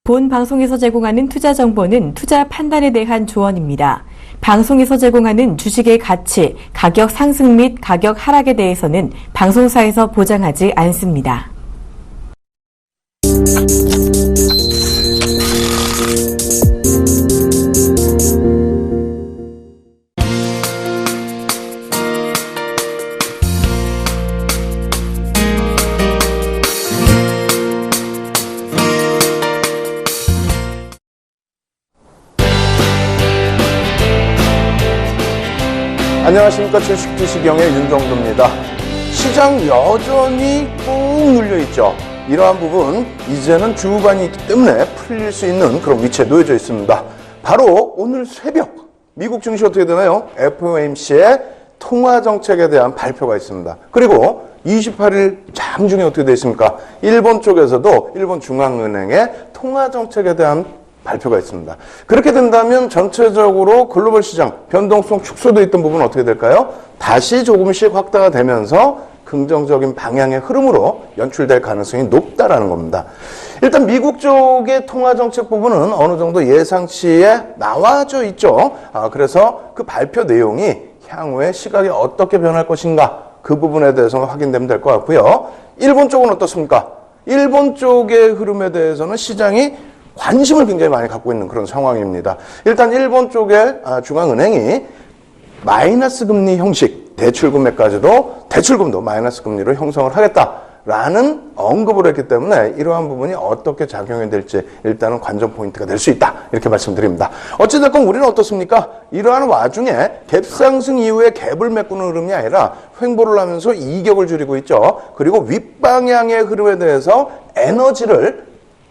본 방송에서 제공하는 투자 정보는 투자 판단에 대한 조언입니다. 방송에서 제공하는 주식의 가치, 가격 상승 및 가격 하락에 대해서는 방송사에서 보장하지 않습니다. 안녕하십니까. 주식투시경의 윤정도입니다. 시장 여전히 꾹 눌려있죠. 이러한 부분 이제는 주후반이 있기 때문에 풀릴 수 있는 그런 위치에 놓여져 있습니다. 바로 오늘 새벽 미국 증시 어떻게 되나요? FOMC의 통화정책에 대한 발표가 있습니다. 그리고 28일 장중에 어떻게 되어 있습니까? 일본 쪽에서도 일본 중앙은행의 통화정책에 대한 발표가 있습니다. 그렇게 된다면 전체적으로 글로벌 시장 변동성 축소되어 있던 부분은 어떻게 될까요? 다시 조금씩 확대가 되면서 긍정적인 방향의 흐름으로 연출될 가능성이 높다라는 겁니다. 일단 미국 쪽의 통화정책 부분은 어느 정도 예상치에 나와져 있죠. 그래서 그 발표 내용이 향후에 시각이 어떻게 변할 것인가 그 부분에 대해서는 확인되면 될 것 같고요. 일본 쪽은 어떻습니까? 일본 쪽의 흐름에 대해서는 시장이 관심을 굉장히 많이 갖고 있는 그런 상황입니다. 일단 일본 쪽의 중앙은행이 마이너스 금리 형식 대출금도 마이너스 금리로 형성을 하겠다라는 언급을 했기 때문에 이러한 부분이 어떻게 작용이 될지 일단은 관전 포인트가 될 수 있다 이렇게 말씀드립니다. 어찌됐건 우리는 어떻습니까? 이러한 와중에 갭상승 이후에 갭을 메꾸는 흐름이 아니라 횡보를 하면서 이격을 줄이고 있죠. 그리고 윗방향의 흐름에 대해서 에너지를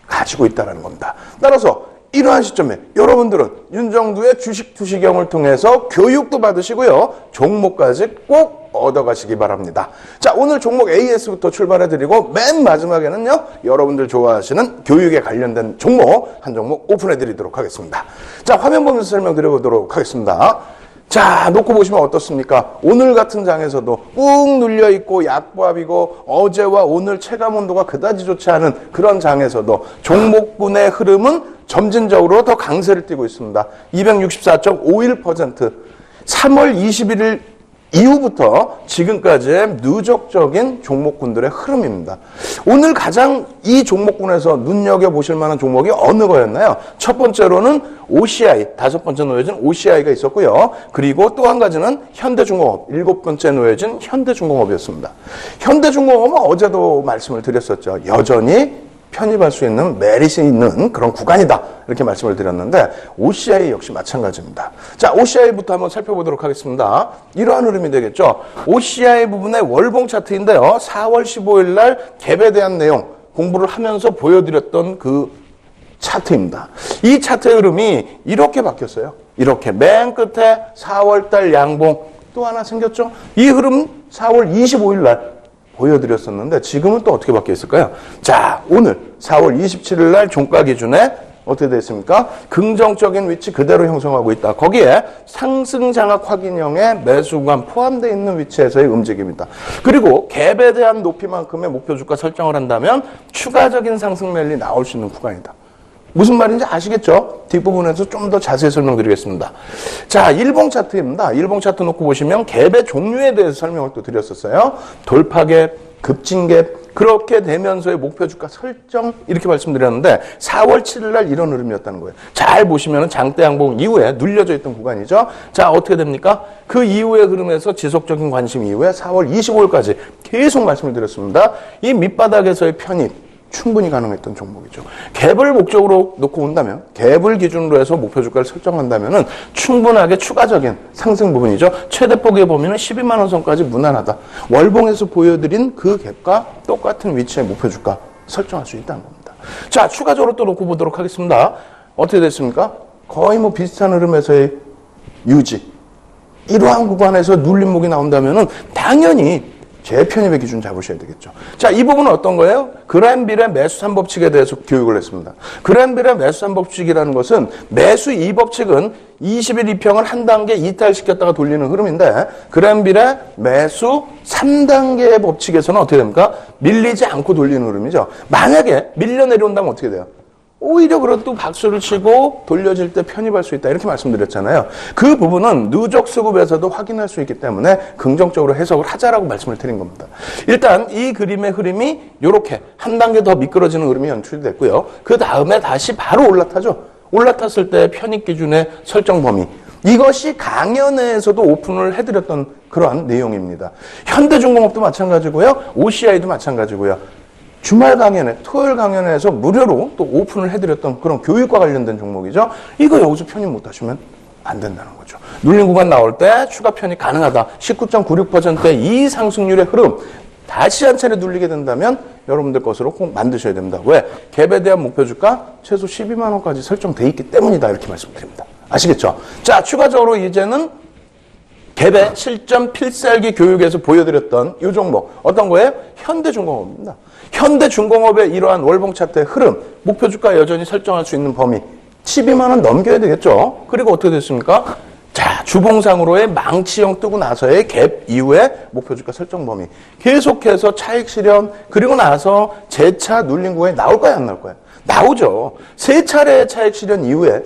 가지고 있다는 겁니다. 따라서 이러한 시점에 여러분들은 윤정두의 주식투시경을 통해서 교육도 받으시고요. 종목까지 꼭 얻어가시기 바랍니다. 자, 오늘 종목 AS부터 출발해드리고 맨 마지막에는요. 여러분들 좋아하시는 교육에 관련된 종목 한 종목 오픈해드리도록 하겠습니다. 자, 화면 보면서 설명드려보도록 하겠습니다. 자, 놓고 보시면 어떻습니까? 오늘 같은 장에서도 꾹 눌려있고 약보합이고 어제와 오늘 체감 온도가 그다지 좋지 않은 그런 장에서도 종목군의 흐름은 점진적으로 더 강세를 띠고 있습니다. 264.51%, 3월 21일 이후부터 지금까지의 누적적인 종목군들의 흐름입니다. 오늘 가장 이 종목군에서 눈여겨보실 만한 종목이 어느 거였나요? 첫 번째로는 OCI, 다섯 번째 놓여진 OCI가 있었고요. 그리고 또 한 가지는 현대중공업, 일곱 번째 놓여진 현대중공업이었습니다. 현대중공업은 어제도 말씀을 드렸었죠. 여전히 편입할 수 있는 메릿이 있는 그런 구간이다 이렇게 말씀을 드렸는데 OCI 역시 마찬가지입니다. 자, OCI부터 한번 살펴보도록 하겠습니다. 이러한 흐름이 되겠죠. OCI 부분의 월봉 차트인데요. 4월 15일 날 갭에 대한 내용 공부를 하면서 보여드렸던 그 차트입니다. 이 차트의 흐름이 이렇게 바뀌었어요. 이렇게 맨 끝에 4월 달 양봉 또 하나 생겼죠. 이 흐름 4월 25일 날 보여드렸었는데 지금은 또 어떻게 바뀌어 있을까요? 자, 오늘 4월 27일 날 종가 기준에 어떻게 되어 있습니까? 긍정적인 위치 그대로 형성하고 있다. 거기에 상승 장악 확인형의 매수 구간 포함되어 있는 위치에서의 움직임이다. 그리고 갭에 대한 높이만큼의 목표 주가 설정을 한다면 추가적인 상승 랠리 나올 수 있는 구간이다. 무슨 말인지 아시겠죠? 뒷부분에서 좀 더 자세히 설명드리겠습니다. 자, 일봉 차트입니다. 일봉 차트 놓고 보시면 갭의 종류에 대해서 설명을 또 드렸었어요. 돌파갭, 급진갭, 그렇게 되면서의 목표 주가 설정 이렇게 말씀드렸는데 4월 7일 날 이런 흐름이었다는 거예요. 잘 보시면 장대 양봉 이후에 눌려져 있던 구간이죠. 자, 어떻게 됩니까? 그 이후의 흐름에서 지속적인 관심 이후에 4월 25일까지 계속 말씀을 드렸습니다. 이 밑바닥에서의 편입 충분히 가능했던 종목이죠. 갭을 목적으로 놓고 온다면, 갭을 기준으로 해서 목표 주가를 설정한다면은 충분하게 추가적인 상승 부분이죠. 최대폭에 보면은 12만 원 선까지 무난하다. 월봉에서 보여드린 그 갭과 똑같은 위치의 목표 주가 설정할 수 있다는 겁니다. 자, 추가적으로 또 놓고 보도록 하겠습니다. 어떻게 됐습니까? 거의 뭐 비슷한 흐름에서의 유지. 이러한 구간에서 눌림목이 나온다면은 당연히 재편입의 기준 잡으셔야 되겠죠. 자, 이 부분은 어떤 거예요? 그랜빌의 매수 3법칙에 대해서 교육을 했습니다. 그랜빌의 매수 3법칙이라는 것은 매수 2법칙은 20일 이평을 한 단계 이탈시켰다가 돌리는 흐름인데 그랜빌의 매수 3단계의 법칙에서는 어떻게 됩니까? 밀리지 않고 돌리는 흐름이죠. 만약에 밀려 내려온다면 어떻게 돼요? 오히려 그래도 박수를 치고 돌려질 때 편입할 수 있다 이렇게 말씀드렸잖아요. 그 부분은 누적 수급에서도 확인할 수 있기 때문에 긍정적으로 해석을 하자라고 말씀을 드린 겁니다. 일단 이 그림의 흐름이 이렇게 한 단계 더 미끄러지는 흐름이 연출이 됐고요. 그 다음에 다시 바로 올라타죠. 올라탔을 때 편입 기준의 설정 범위, 이것이 강연회에서도 오픈을 해드렸던 그러한 내용입니다. 현대중공업도 마찬가지고요. OCI도 마찬가지고요. 주말 강연회, 토요일 강연회에서 무료로 또 오픈을 해드렸던 그런 교육과 관련된 종목이죠. 이거 여기서 편입 못하시면 안 된다는 거죠. 눌린 구간 나올 때 추가 편입 가능하다. 19.96%의 이 상승률의 흐름 다시 한 차례 눌리게 된다면 여러분들 것으로 꼭 만드셔야 됩니다. 왜? 갭에 대한 목표 주가 최소 12만 원까지 설정돼 있기 때문이다 이렇게 말씀드립니다. 아시겠죠? 자, 추가적으로 이제는 갭의 실전 필살기 교육에서 보여드렸던 이 종목 어떤 거예요? 현대중공업입니다. 현대중공업의 이러한 월봉 차트의 흐름, 목표 주가 여전히 설정할 수 있는 범위 12만 원 넘겨야 되겠죠. 그리고 어떻게 됐습니까? 자, 주봉상으로의 망치형 뜨고 나서의 갭 이후에 목표 주가 설정 범위 계속해서 차익 실현, 그리고 나서 재차 눌린 구간이 나올까요, 안 나올까요? 나오죠. 세 차례의 차익 실현 이후에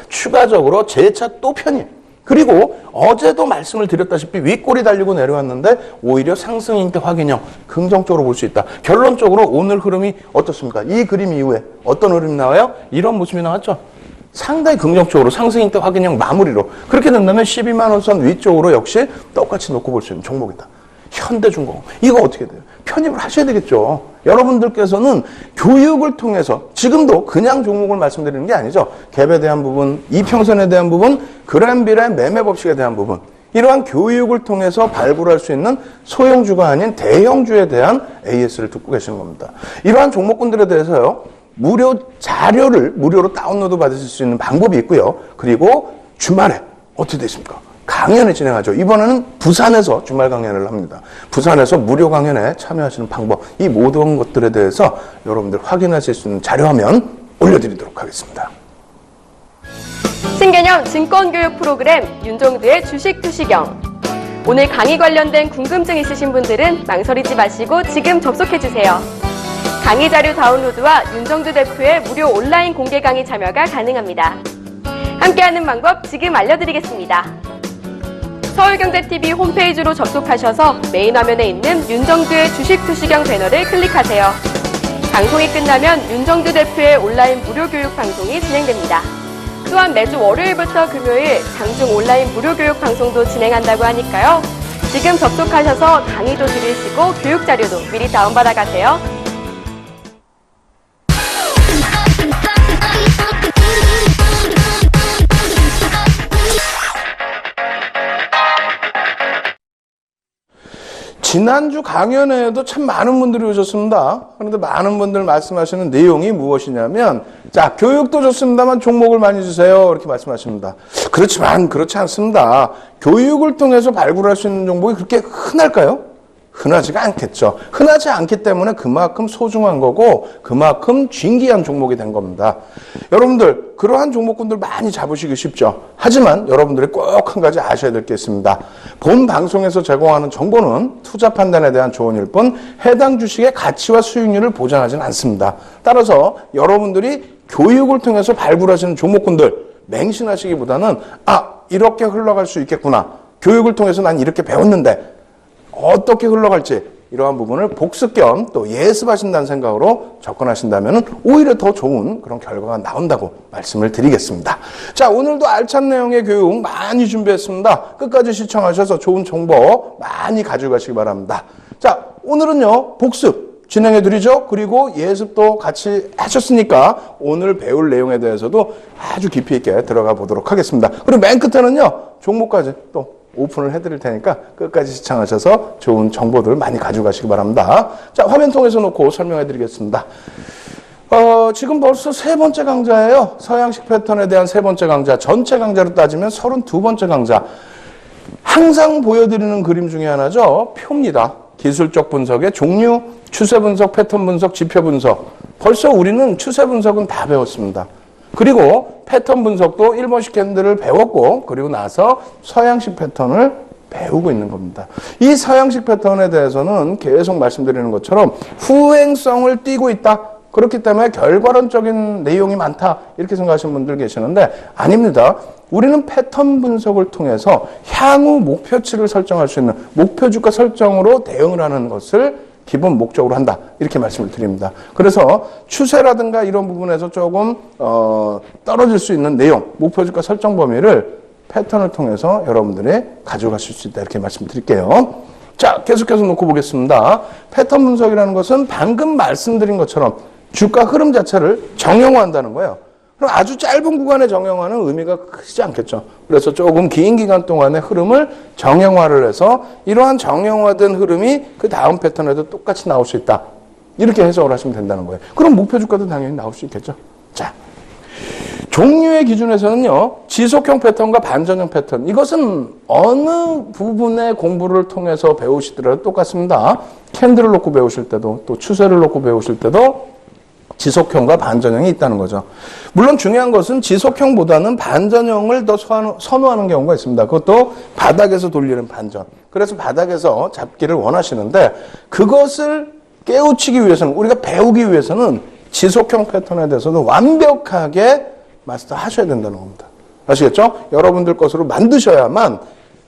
추가적으로 재차 또 편입. 그리고 어제도 말씀을 드렸다시피 윗골이 달리고 내려왔는데 오히려 상승 형태 확인형 긍정적으로 볼 수 있다. 결론적으로 오늘 흐름이 어떻습니까? 이 그림 이후에 어떤 흐름이 나와요? 이런 모습이 나왔죠. 상당히 긍정적으로 상승 형태 확인형 마무리로 그렇게 된다면 12만 원 선 위쪽으로 역시 똑같이 놓고 볼 수 있는 종목이다. 현대중공업. 이거 어떻게 돼요? 편입을 하셔야 되겠죠. 여러분들께서는 교육을 통해서 지금도 그냥 종목을 말씀드리는 게 아니죠. 갭에 대한 부분, 이평선에 대한 부분, 그램빌의 매매 법칙에 대한 부분, 이러한 교육을 통해서 발굴할 수 있는 소형주가 아닌 대형주에 대한 AS를 듣고 계시는 겁니다. 이러한 종목군들에 대해서요, 무료 자료를 무료로 다운로드 받으실 수 있는 방법이 있고요. 그리고 주말에 어떻게 되십니까? 강연을 진행하죠. 이번에는 부산에서 주말 강연을 합니다. 부산에서 무료 강연에 참여하시는 방법, 이 모든 것들에 대해서 여러분들 확인하실 수 있는 자료화면 올려드리도록 하겠습니다. 신개념 증권교육 프로그램 윤종두의 주식 투시경. 오늘 강의 관련된 궁금증 있으신 분들은 망설이지 마시고 지금 접속해주세요. 강의 자료 다운로드와 윤종두 대표의 무료 온라인 공개 강의 참여가 가능합니다. 함께하는 방법 지금 알려드리겠습니다. 서울경제TV 홈페이지로 접속하셔서 메인 화면에 있는 윤정두의 주식 투시경 배너를 클릭하세요. 방송이 끝나면 윤정두 대표의 온라인 무료 교육 방송이 진행됩니다. 또한 매주 월요일부터 금요일 장중 온라인 무료 교육 방송도 진행한다고 하니까요. 지금 접속하셔서 강의도 들으시고 교육 자료도 미리 다운받아 가세요. 지난주 강연회에도 참 많은 분들이 오셨습니다. 그런데 많은 분들 말씀하시는 내용이 무엇이냐면, 자, 교육도 좋습니다만 종목을 많이 주세요. 이렇게 말씀하십니다. 그렇지만 그렇지 않습니다. 교육을 통해서 발굴할 수 있는 종목이 그렇게 흔할까요? 흔하지가 않겠죠. 흔하지 않기 때문에 그만큼 소중한 거고 그만큼 진귀한 종목이 된 겁니다. 여러분들 그러한 종목군들 많이 잡으시기 쉽죠. 하지만 여러분들이 꼭 한 가지 아셔야 될 게 있습니다. 본 방송에서 제공하는 정보는 투자 판단에 대한 조언일 뿐 해당 주식의 가치와 수익률을 보장하지는 않습니다. 따라서 여러분들이 교육을 통해서 발굴하시는 종목군들 맹신하시기보다는 이렇게 흘러갈 수 있겠구나. 교육을 통해서 난 이렇게 배웠는데 어떻게 흘러갈지 이러한 부분을 복습 겸 또 예습하신다는 생각으로 접근하신다면 오히려 더 좋은 그런 결과가 나온다고 말씀을 드리겠습니다. 자, 오늘도 알찬 내용의 교육 많이 준비했습니다. 끝까지 시청하셔서 좋은 정보 많이 가져가시기 바랍니다. 자, 오늘은요 복습 진행해드리죠. 그리고 예습도 같이 하셨으니까 오늘 배울 내용에 대해서도 아주 깊이 있게 들어가 보도록 하겠습니다. 그리고 맨 끝에는요 종목까지 또 오픈을 해드릴 테니까 끝까지 시청하셔서 좋은 정보들 많이 가져가시기 바랍니다. 자, 화면 통해서 놓고 설명해 드리겠습니다. 지금 벌써 세 번째 강좌예요. 서양식 패턴에 대한 세 번째 강좌, 전체 강좌로 따지면 32번째 강좌. 항상 보여드리는 그림 중에 하나죠. 표입니다. 기술적 분석의 종류, 추세 분석, 패턴 분석, 지표 분석. 벌써 우리는 추세 분석은 다 배웠습니다. 그리고 패턴 분석도 일본식 캔들을 배웠고 그리고 나서 서양식 패턴을 배우고 있는 겁니다. 이 서양식 패턴에 대해서는 계속 말씀드리는 것처럼 후행성을 띠고 있다. 그렇기 때문에 결과론적인 내용이 많다 이렇게 생각하시는 분들 계시는데 아닙니다. 우리는 패턴 분석을 통해서 향후 목표치를 설정할 수 있는 목표 주가 설정으로 대응을 하는 것을 기본 목적으로 한다 이렇게 말씀을 드립니다. 그래서 추세라든가 이런 부분에서 조금 떨어질 수 있는 내용 목표 주가 설정 범위를 패턴을 통해서 여러분들이 가져가실 수 있다 이렇게 말씀드릴게요. 자, 계속해서 놓고 보겠습니다. 패턴 분석이라는 것은 방금 말씀드린 것처럼 주가 흐름 자체를 정형화한다는 거예요. 그럼 아주 짧은 구간의 정형화는 의미가 크지 않겠죠. 그래서 조금 긴 기간 동안의 흐름을 정형화를 해서 이러한 정형화된 흐름이 그 다음 패턴에도 똑같이 나올 수 있다. 이렇게 해석을 하시면 된다는 거예요. 그럼 목표 주가도 당연히 나올 수 있겠죠. 자, 종류의 기준에서는요, 지속형 패턴과 반전형 패턴. 이것은 어느 부분의 공부를 통해서 배우시더라도 똑같습니다. 캔들을 놓고 배우실 때도, 또 추세를 놓고 배우실 때도 지속형과 반전형이 있다는 거죠. 물론 중요한 것은 지속형보다는 반전형을 더 선호하는 경우가 있습니다. 그것도 바닥에서 돌리는 반전. 그래서 바닥에서 잡기를 원하시는데 그것을 깨우치기 위해서는, 우리가 배우기 위해서는 지속형 패턴에 대해서도 완벽하게 마스터하셔야 된다는 겁니다. 아시겠죠? 여러분들 것으로 만드셔야만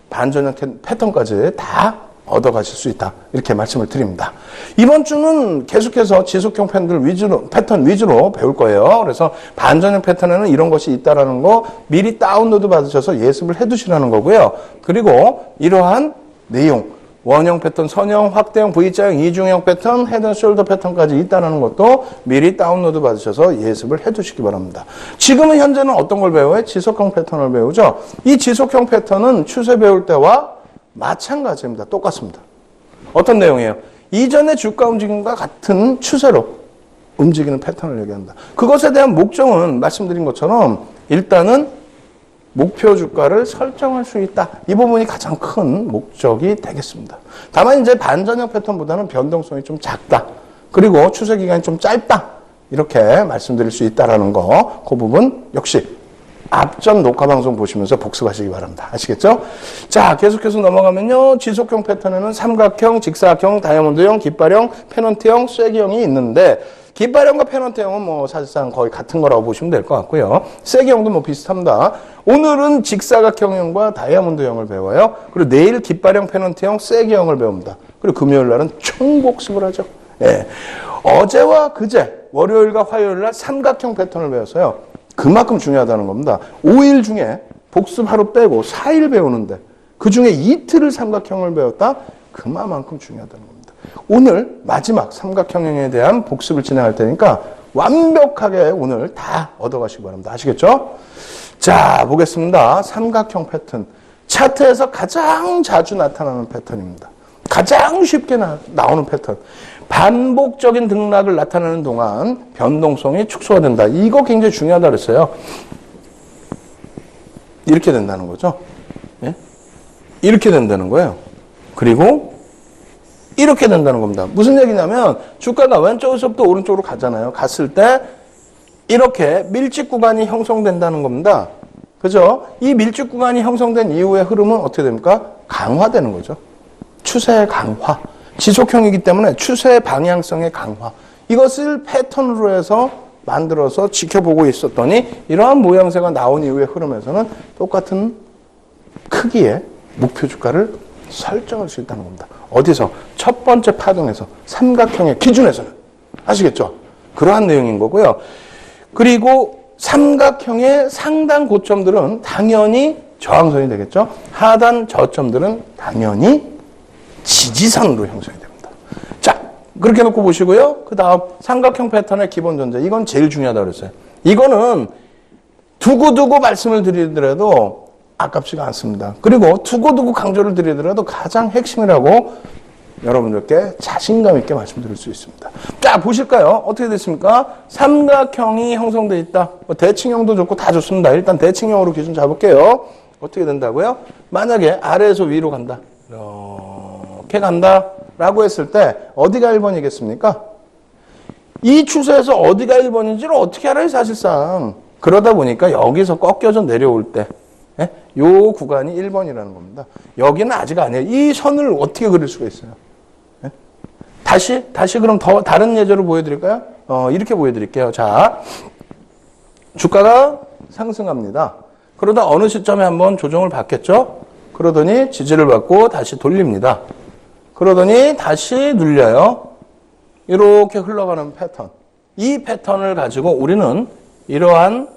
반전형 패턴까지 다 얻어가실 수 있다. 이렇게 말씀을 드립니다. 이번 주는 계속해서 지속형 패턴 위주로 배울 거예요. 그래서 반전형 패턴에는 이런 것이 있다라는 거 미리 다운로드 받으셔서 예습을 해두시라는 거고요. 그리고 이러한 내용, 원형 패턴, 선형, 확대형, V자형, 이중형 패턴, 헤드 앤 숄더 패턴까지 있다는 것도 미리 다운로드 받으셔서 예습을 해두시기 바랍니다. 지금은 현재는 어떤 걸 배워요? 지속형 패턴을 배우죠. 이 지속형 패턴은 추세 배울 때와 마찬가지입니다. 똑같습니다. 어떤 내용이에요? 이전의 주가 움직임과 같은 추세로 움직이는 패턴을 얘기한다. 그것에 대한 목적은 말씀드린 것처럼 일단은 목표 주가를 설정할 수 있다. 이 부분이 가장 큰 목적이 되겠습니다. 다만 이제 반전형 패턴보다는 변동성이 좀 작다. 그리고 추세 기간이 좀 짧다. 이렇게 말씀드릴 수 있다라는 거. 그 부분 역시 앞전 녹화 방송 보시면서 복습하시기 바랍니다. 아시겠죠? 자, 계속해서 넘어가면요. 지속형 패턴에는 삼각형, 직사각형, 다이아몬드형, 깃발형, 페넌트형, 쐐기형이 있는데 깃발형과 페넌트형은 뭐 사실상 거의 같은 거라고 보시면 될 것 같고요. 쐐기형도 뭐 비슷합니다. 오늘은 직사각형과 다이아몬드형을 배워요. 그리고 내일 깃발형, 페넌트형, 쐐기형을 배웁니다. 그리고 금요일 날은 총복습을 하죠. 예. 어제와 그제, 월요일과 화요일 날 삼각형 패턴을 배웠어요. 그만큼 중요하다는 겁니다. 5일 중에 복습 하루 빼고 4일 배우는데 그 중에 이틀을 삼각형을 배웠다? 그만큼 중요하다는 겁니다. 오늘 마지막 삼각형에 대한 복습을 진행할 테니까 완벽하게 오늘 다 얻어가시기 바랍니다. 아시겠죠? 자, 보겠습니다. 삼각형 패턴. 차트에서 가장 자주 나타나는 패턴입니다. 가장 쉽게 나오는 패턴. 반복적인 등락을 나타내는 동안 변동성이 축소가 된다. 이거 굉장히 중요하다 그랬어요. 이렇게 된다는 거죠. 예? 이렇게 된다는 거예요. 그리고 이렇게 된다는 겁니다. 무슨 얘기냐면 주가가 왼쪽에서부터 오른쪽으로 가잖아요. 갔을 때 이렇게 밀집 구간이 형성된다는 겁니다. 그죠? 이 밀집 구간이 형성된 이후의 흐름은 어떻게 됩니까? 강화되는 거죠. 추세의 강화. 지속형이기 때문에 추세 방향성의 강화. 이것을 패턴으로 해서 만들어서 지켜보고 있었더니 이러한 모양새가 나온 이후의 흐름에서는 똑같은 크기의 목표 주가를 설정할 수 있다는 겁니다. 어디서? 첫 번째 파동에서 삼각형의 기준에서는. 아시겠죠? 그러한 내용인 거고요. 그리고 삼각형의 상단 고점들은 당연히 저항선이 되겠죠. 하단 저점들은 당연히 지지선으로 형성이 됩니다. 자, 그렇게 놓고 보시고요. 그 다음 삼각형 패턴의 기본 존재. 이건 제일 중요하다고 그랬어요. 이거는 두고두고 말씀을 드리더라도 아깝지가 않습니다. 그리고 두고두고 강조를 드리더라도 가장 핵심이라고 여러분들께 자신감 있게 말씀드릴 수 있습니다. 자, 보실까요? 어떻게 됐습니까? 삼각형이 형성되어 있다. 뭐 대칭형도 좋고 다 좋습니다. 일단 대칭형으로 기준 잡을게요. 어떻게 된다고요? 만약에 아래에서 위로 간다. 이렇게 간다라고 했을 때 어디가 1번이겠습니까? 이 추세에서 어디가 1번인지를 어떻게 알아요, 사실상. 그러다 보니까 여기서 꺾여져 내려올 때 요 구간이 1번이라는 겁니다. 여기는 아직 아니에요. 이 선을 어떻게 그릴 수가 있어요? 다시 그럼 더 다른 예제로 보여드릴까요? 이렇게 보여드릴게요. 자, 주가가 상승합니다. 그러다 어느 시점에 한번 조정을 받겠죠? 그러더니 지지를 받고 다시 돌립니다. 그러더니 다시 눌려요. 이렇게 흘러가는 패턴. 이 패턴을 가지고 우리는 이러한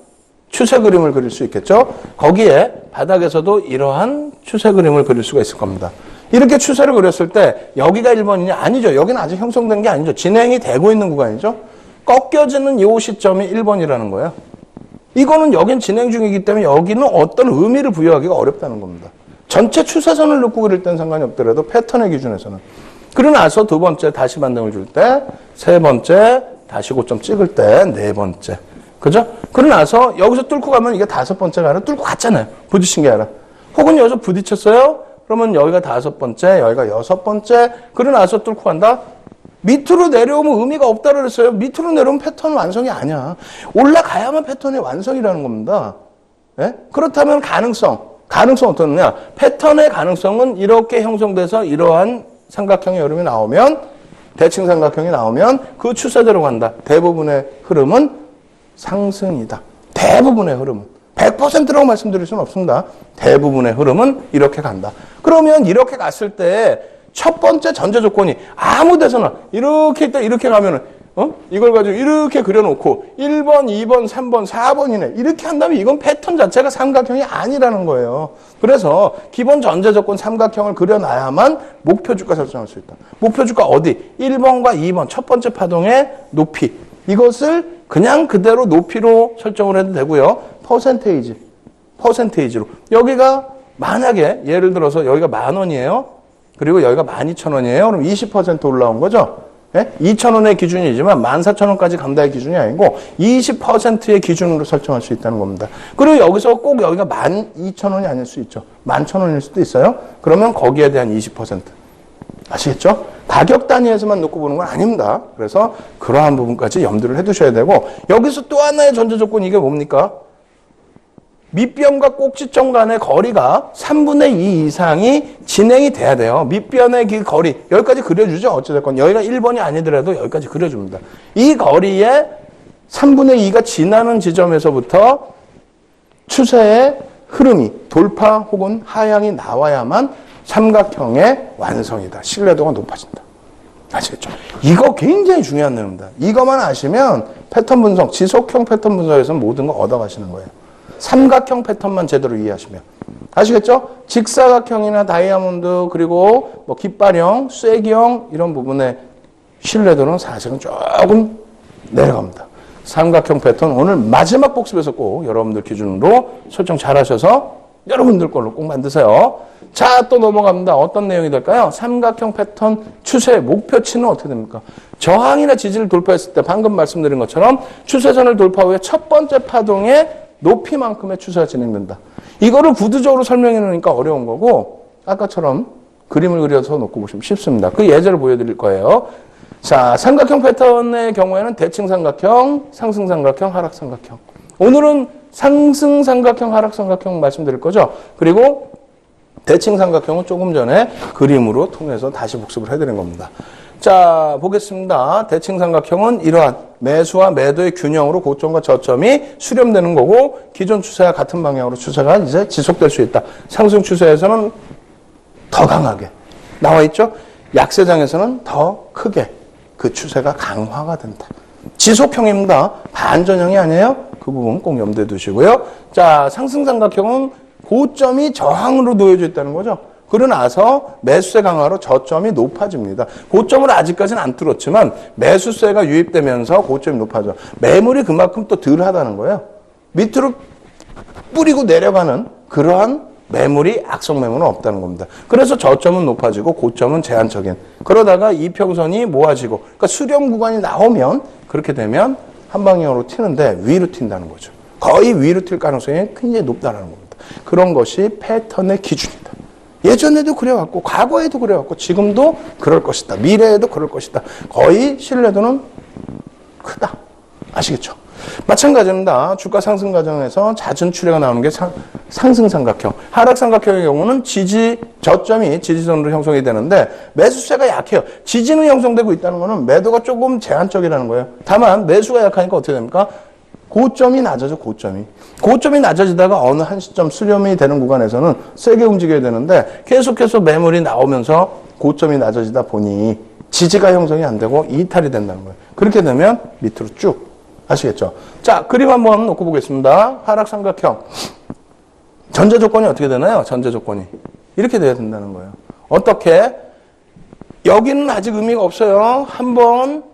추세 그림을 그릴 수 있겠죠? 거기에 바닥에서도 이러한 추세 그림을 그릴 수가 있을 겁니다. 이렇게 추세를 그렸을 때 여기가 1번이냐? 아니죠. 여기는 아직 형성된 게 아니죠. 진행이 되고 있는 구간이죠. 꺾여지는 이 시점이 1번이라는 거예요. 이거는 여긴 진행 중이기 때문에 여기는 어떤 의미를 부여하기가 어렵다는 겁니다. 전체 추세선을 놓고 그릴 땐 상관이 없더라도 패턴의 기준에서는. 그러고 나서 두 번째 다시 반등을 줄 때, 세 번째 다시 고점 찍을 때, 네 번째. 그죠? 그러고 나서 여기서 뚫고 가면 이게 다섯 번째가 아니라 뚫고 갔잖아요. 부딪힌 게 아니라. 혹은 여기서 부딪혔어요? 그러면 여기가 다섯 번째, 여기가 여섯 번째. 그러고 나서 뚫고 간다? 밑으로 내려오면 의미가 없다고 그랬어요. 밑으로 내려오면 패턴 완성이 아니야. 올라가야만 패턴의 완성이라는 겁니다. 예? 그렇다면 가능성 어떻느냐? 패턴의 가능성은 이렇게 형성돼서 이러한 삼각형의 흐름이 나오면, 대칭 삼각형이 나오면 그 추세대로 간다. 대부분의 흐름은 상승이다. 대부분의 흐름은. 100%라고 말씀드릴 수는 없습니다. 대부분의 흐름은 이렇게 간다. 그러면 이렇게 갔을 때 첫 번째 전제 조건이 아무 데서나 이렇게 있다 이렇게 가면은 이걸 가지고 이렇게 그려놓고 1번, 2번, 3번, 4번이네. 이렇게 한다면 이건 패턴 자체가 삼각형이 아니라는 거예요. 그래서 기본 전제 조건 삼각형을 그려놔야만 목표 주가 설정할 수 있다. 목표 주가 어디? 1번과 2번 첫 번째 파동의 높이. 이것을 그냥 그대로 높이로 설정을 해도 되고요. 퍼센테이지로. 여기가 만약에 예를 들어서 여기가 10,000원이에요. 그리고 여기가 12,000원이에요. 그럼 20% 올라온 거죠. 예? 2,000원의 기준이지만 14,000원까지 간다의 기준이 아니고 20%의 기준으로 설정할 수 있다는 겁니다. 그리고 여기서 꼭 여기가 12,000원이 아닐 수 있죠. 11,000원일 수도 있어요. 그러면 거기에 대한 20%. 아시겠죠? 가격 단위에서만 놓고 보는 건 아닙니다. 그래서 그러한 부분까지 염두를 해두셔야 되고, 여기서 또 하나의 전제 조건이 이게 뭡니까? 밑변과 꼭지점 간의 거리가 3분의 2 이상이 진행이 돼야 돼요. 밑변의 그 거리, 여기까지 그려주죠. 어찌됐건 여기가 1번이 아니더라도 여기까지 그려줍니다. 이 거리에 3분의 2가 지나는 지점에서부터 추세의 흐름이 돌파 혹은 하향이 나와야만 삼각형의 완성이다. 신뢰도가 높아진다. 아시겠죠? 이거 굉장히 중요한 내용입니다. 이것만 아시면 패턴 분석, 지속형 패턴 분석에서 모든 거 얻어가시는 거예요. 삼각형 패턴만 제대로 이해하시면. 아시겠죠? 직사각형이나 다이아몬드, 그리고 뭐 깃발형, 쐐기형 이런 부분의 신뢰도는 사실은 조금 내려갑니다. 삼각형 패턴 오늘 마지막 복습에서 꼭 여러분들 기준으로 설정 잘 하셔서 여러분들 걸로 꼭 만드세요. 자, 또 넘어갑니다. 어떤 내용이 될까요? 삼각형 패턴 추세 목표치는 어떻게 됩니까? 저항이나 지지를 돌파했을 때 방금 말씀드린 것처럼 추세선을 돌파 후에 첫 번째 파동의 높이만큼의 추세가 진행된다. 이거를 구두적으로 설명해 놓으니까 어려운 거고, 아까처럼 그림을 그려서 놓고 보시면 쉽습니다. 그 예제를 보여드릴 거예요. 자, 삼각형 패턴의 경우에는 대칭 삼각형, 상승 삼각형, 하락 삼각형. 오늘은 상승 삼각형, 하락 삼각형 말씀드릴 거죠. 그리고 대칭 삼각형은 조금 전에 그림으로 통해서 다시 복습을 해드린 겁니다. 자, 보겠습니다. 대칭 삼각형은 이러한 매수와 매도의 균형으로 고점과 저점이 수렴되는 거고, 기존 추세와 같은 방향으로 추세가 이제 지속될 수 있다. 상승 추세에서는 더 강하게 나와 있죠. 약세장에서는 더 크게 그 추세가 강화가 된다. 지속형입니다. 반전형이 아니에요. 그 부분 꼭 염두에 두시고요. 자, 상승 삼각형은 고점이 저항으로 놓여져 있다는 거죠. 그러고 나서 매수세 강화로 저점이 높아집니다. 고점을 아직까지는 안 뚫었지만 매수세가 유입되면서 고점이 높아져. 매물이 그만큼 또 덜 하다는 거예요. 밑으로 뿌리고 내려가는 그러한 매물이 악성 매물은 없다는 겁니다. 그래서 저점은 높아지고 고점은 제한적인. 그러다가 이평선이 모아지고, 그러니까 수렴 구간이 나오면, 그렇게 되면 한 방향으로 튀는데 위로 튄다는 거죠. 거의 위로 튈 가능성이 굉장히 높다는 겁니다. 그런 것이 패턴의 기준이다. 예전에도 그래왔고, 과거에도 그래왔고, 지금도 그럴 것이다. 미래에도 그럴 것이다. 거의 신뢰도는 크다. 아시겠죠? 마찬가지입니다. 주가 상승 과정에서 잦은 추례가 나오는 게 상승 삼각형. 하락 삼각형의 경우는 저점이 지지선으로 형성이 되는데 매수세가 약해요. 지지는 형성되고 있다는 것은 매도가 조금 제한적이라는 거예요. 다만 매수가 약하니까 어떻게 됩니까? 고점이 낮아져, 고점이. 고점이 낮아지다가 어느 한 시점 수렴이 되는 구간에서는 세게 움직여야 되는데 계속해서 매물이 나오면서 고점이 낮아지다 보니 지지가 형성이 안 되고 이탈이 된다는 거예요. 그렇게 되면 밑으로 쭉. 아시겠죠? 자, 그림 한번 놓고 보겠습니다. 하락 삼각형. 전제 조건이 어떻게 되나요? 전제 조건이. 이렇게 돼야 된다는 거예요. 어떻게? 여기는 아직 의미가 없어요. 한 번,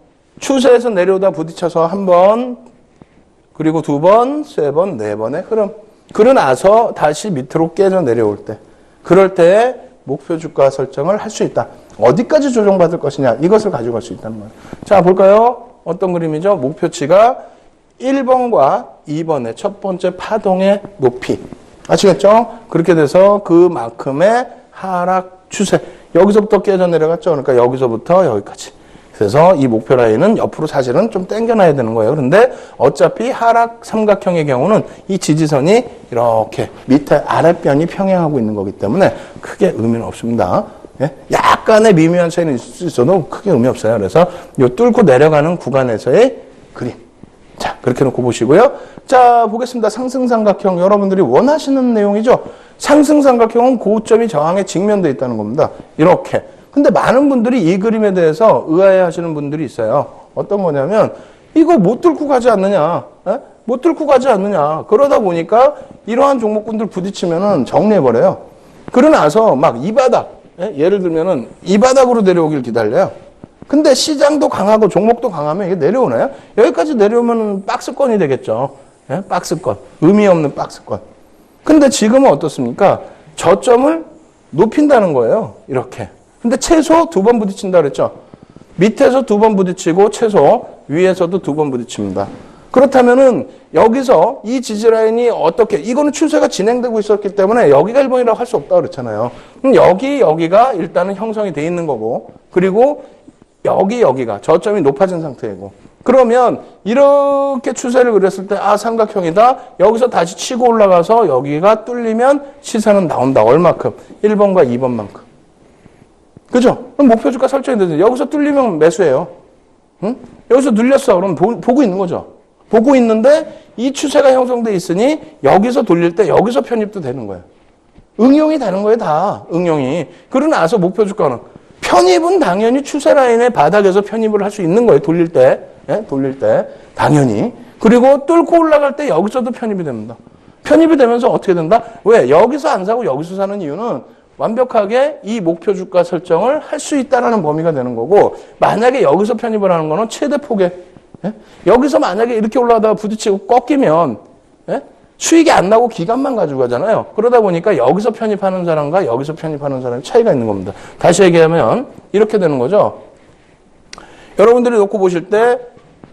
추세에서 내려오다 부딪혀서 한 번, 그리고 두 번, 세 번, 네 번의 흐름. 그러고 나서 다시 밑으로 깨져 내려올 때. 그럴 때 목표 주가 설정을 할 수 있다. 어디까지 조정받을 것이냐. 이것을 가지고 갈 수 있다는 거예요. 자, 볼까요? 어떤 그림이죠? 목표치가 1번과 2번의 첫 번째 파동의 높이. 아시겠죠? 그렇게 돼서 그만큼의 하락 추세. 여기서부터 깨져 내려갔죠? 그러니까 여기서부터 여기까지. 그래서 이 목표 라인은 옆으로 사실은 좀 당겨놔야 되는 거예요. 그런데 어차피 하락 삼각형의 경우는 이 지지선이 이렇게 밑에 아랫변이 평행하고 있는 거기 때문에 크게 의미는 없습니다. 예? 약간의 미묘한 차이는 있을 수 있어도 크게 의미 없어요. 그래서 요 뚫고 내려가는 구간에서의 그림. 자, 그렇게 놓고 보시고요. 자, 보겠습니다. 상승삼각형. 여러분들이 원하시는 내용이죠. 상승삼각형은 고점이 저항에 직면되어 있다는 겁니다. 이렇게. 근데 많은 분들이 이 그림에 대해서 의아해 하시는 분들이 있어요. 어떤 거냐면, 이거 못 뚫고 가지 않느냐. 에? 못 뚫고 가지 않느냐. 그러다 보니까 이러한 종목군들 부딪히면은 정리해버려요. 그러고 나서 막 이 바닥, 예를 들면은 이 바닥으로 내려오길 기다려요. 근데 시장도 강하고 종목도 강하면 이게 내려오나요? 여기까지 내려오면 박스권이 되겠죠. 예? 박스권. 의미 없는 박스권. 근데 지금은 어떻습니까? 저점을 높인다는 거예요. 이렇게. 근데 최소 2번 부딪힌다 그랬죠? 밑에서 2번 부딪히고 최소 위에서도 2번 부딪힙니다. 그렇다면은 여기서 이 지지라인이 어떻게, 이거는 추세가 진행되고 있었기 때문에 여기가 1번이라고 할 수 없다고 그랬잖아요. 그럼 여기가 일단은 형성이 돼 있는 거고, 그리고 여기가 저점이 높아진 상태이고, 그러면 이렇게 추세를 그렸을 때, 아, 삼각형이다. 여기서 다시 치고 올라가서 여기가 뚫리면 시세는 나온다. 얼마큼? 1번과 2번만큼. 그죠? 그럼 목표 주가 설정이 되죠. 여기서 뚫리면 매수예요. 응? 여기서 눌렸어. 그럼 보고 있는 거죠. 보고 있는데 이 추세가 형성돼 있으니 여기서 돌릴 때 여기서 편입도 되는 거예요. 응용이 되는 거예요, 다. 응용이. 그러고 나서 목표 주가는 편입은 당연히 추세 라인의 바닥에서 편입을 할 수 있는 거예요. 돌릴 때. 예? 돌릴 때. 당연히. 그리고 뚫고 올라갈 때 여기서도 편입이 됩니다. 편입이 되면서 어떻게 된다? 왜? 여기서 안 사고 여기서 사는 이유는 완벽하게 이 목표 주가 설정을 할 수 있다는 범위가 되는 거고, 만약에 여기서 편입을 하는 거는 최대 폭의, 예? 여기서 만약에 이렇게 올라가다가 부딪히고 꺾이면, 예? 수익이 안 나고 기간만 가지고 가잖아요. 그러다 보니까 여기서 편입하는 사람과 여기서 편입하는 사람의 차이가 있는 겁니다. 다시 얘기하면 이렇게 되는 거죠. 여러분들이 놓고 보실 때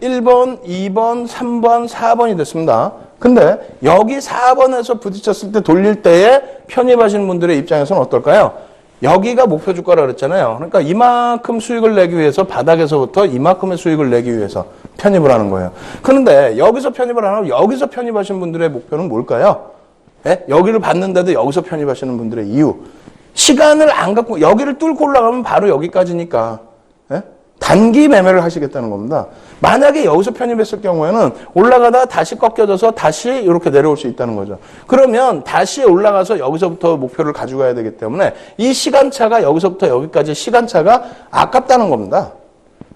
1번, 2번, 3번, 4번이 됐습니다. 근데 여기 4번에서 부딪혔을 때 돌릴 때에 편입하시는 분들의 입장에서는 어떨까요? 여기가 목표 주가라 그랬잖아요. 그러니까 이만큼 수익을 내기 위해서 바닥에서부터 이만큼의 수익을 내기 위해서 편입을 하는 거예요. 그런데 여기서 편입을 안 하고 여기서 편입하시는 분들의 목표는 뭘까요? 예? 여기를 봤는데도 여기서 편입하시는 분들의 이유. 시간을 안 갖고 여기를 뚫고 올라가면 바로 여기까지니까. 예? 단기 매매를 하시겠다는 겁니다. 만약에 여기서 편입했을 경우에는 올라가다 다시 꺾여져서 다시 이렇게 내려올 수 있다는 거죠. 그러면 다시 올라가서 여기서부터 목표를 가져가야 되기 때문에 이 시간차가 여기서부터 여기까지 시간차가 아깝다는 겁니다.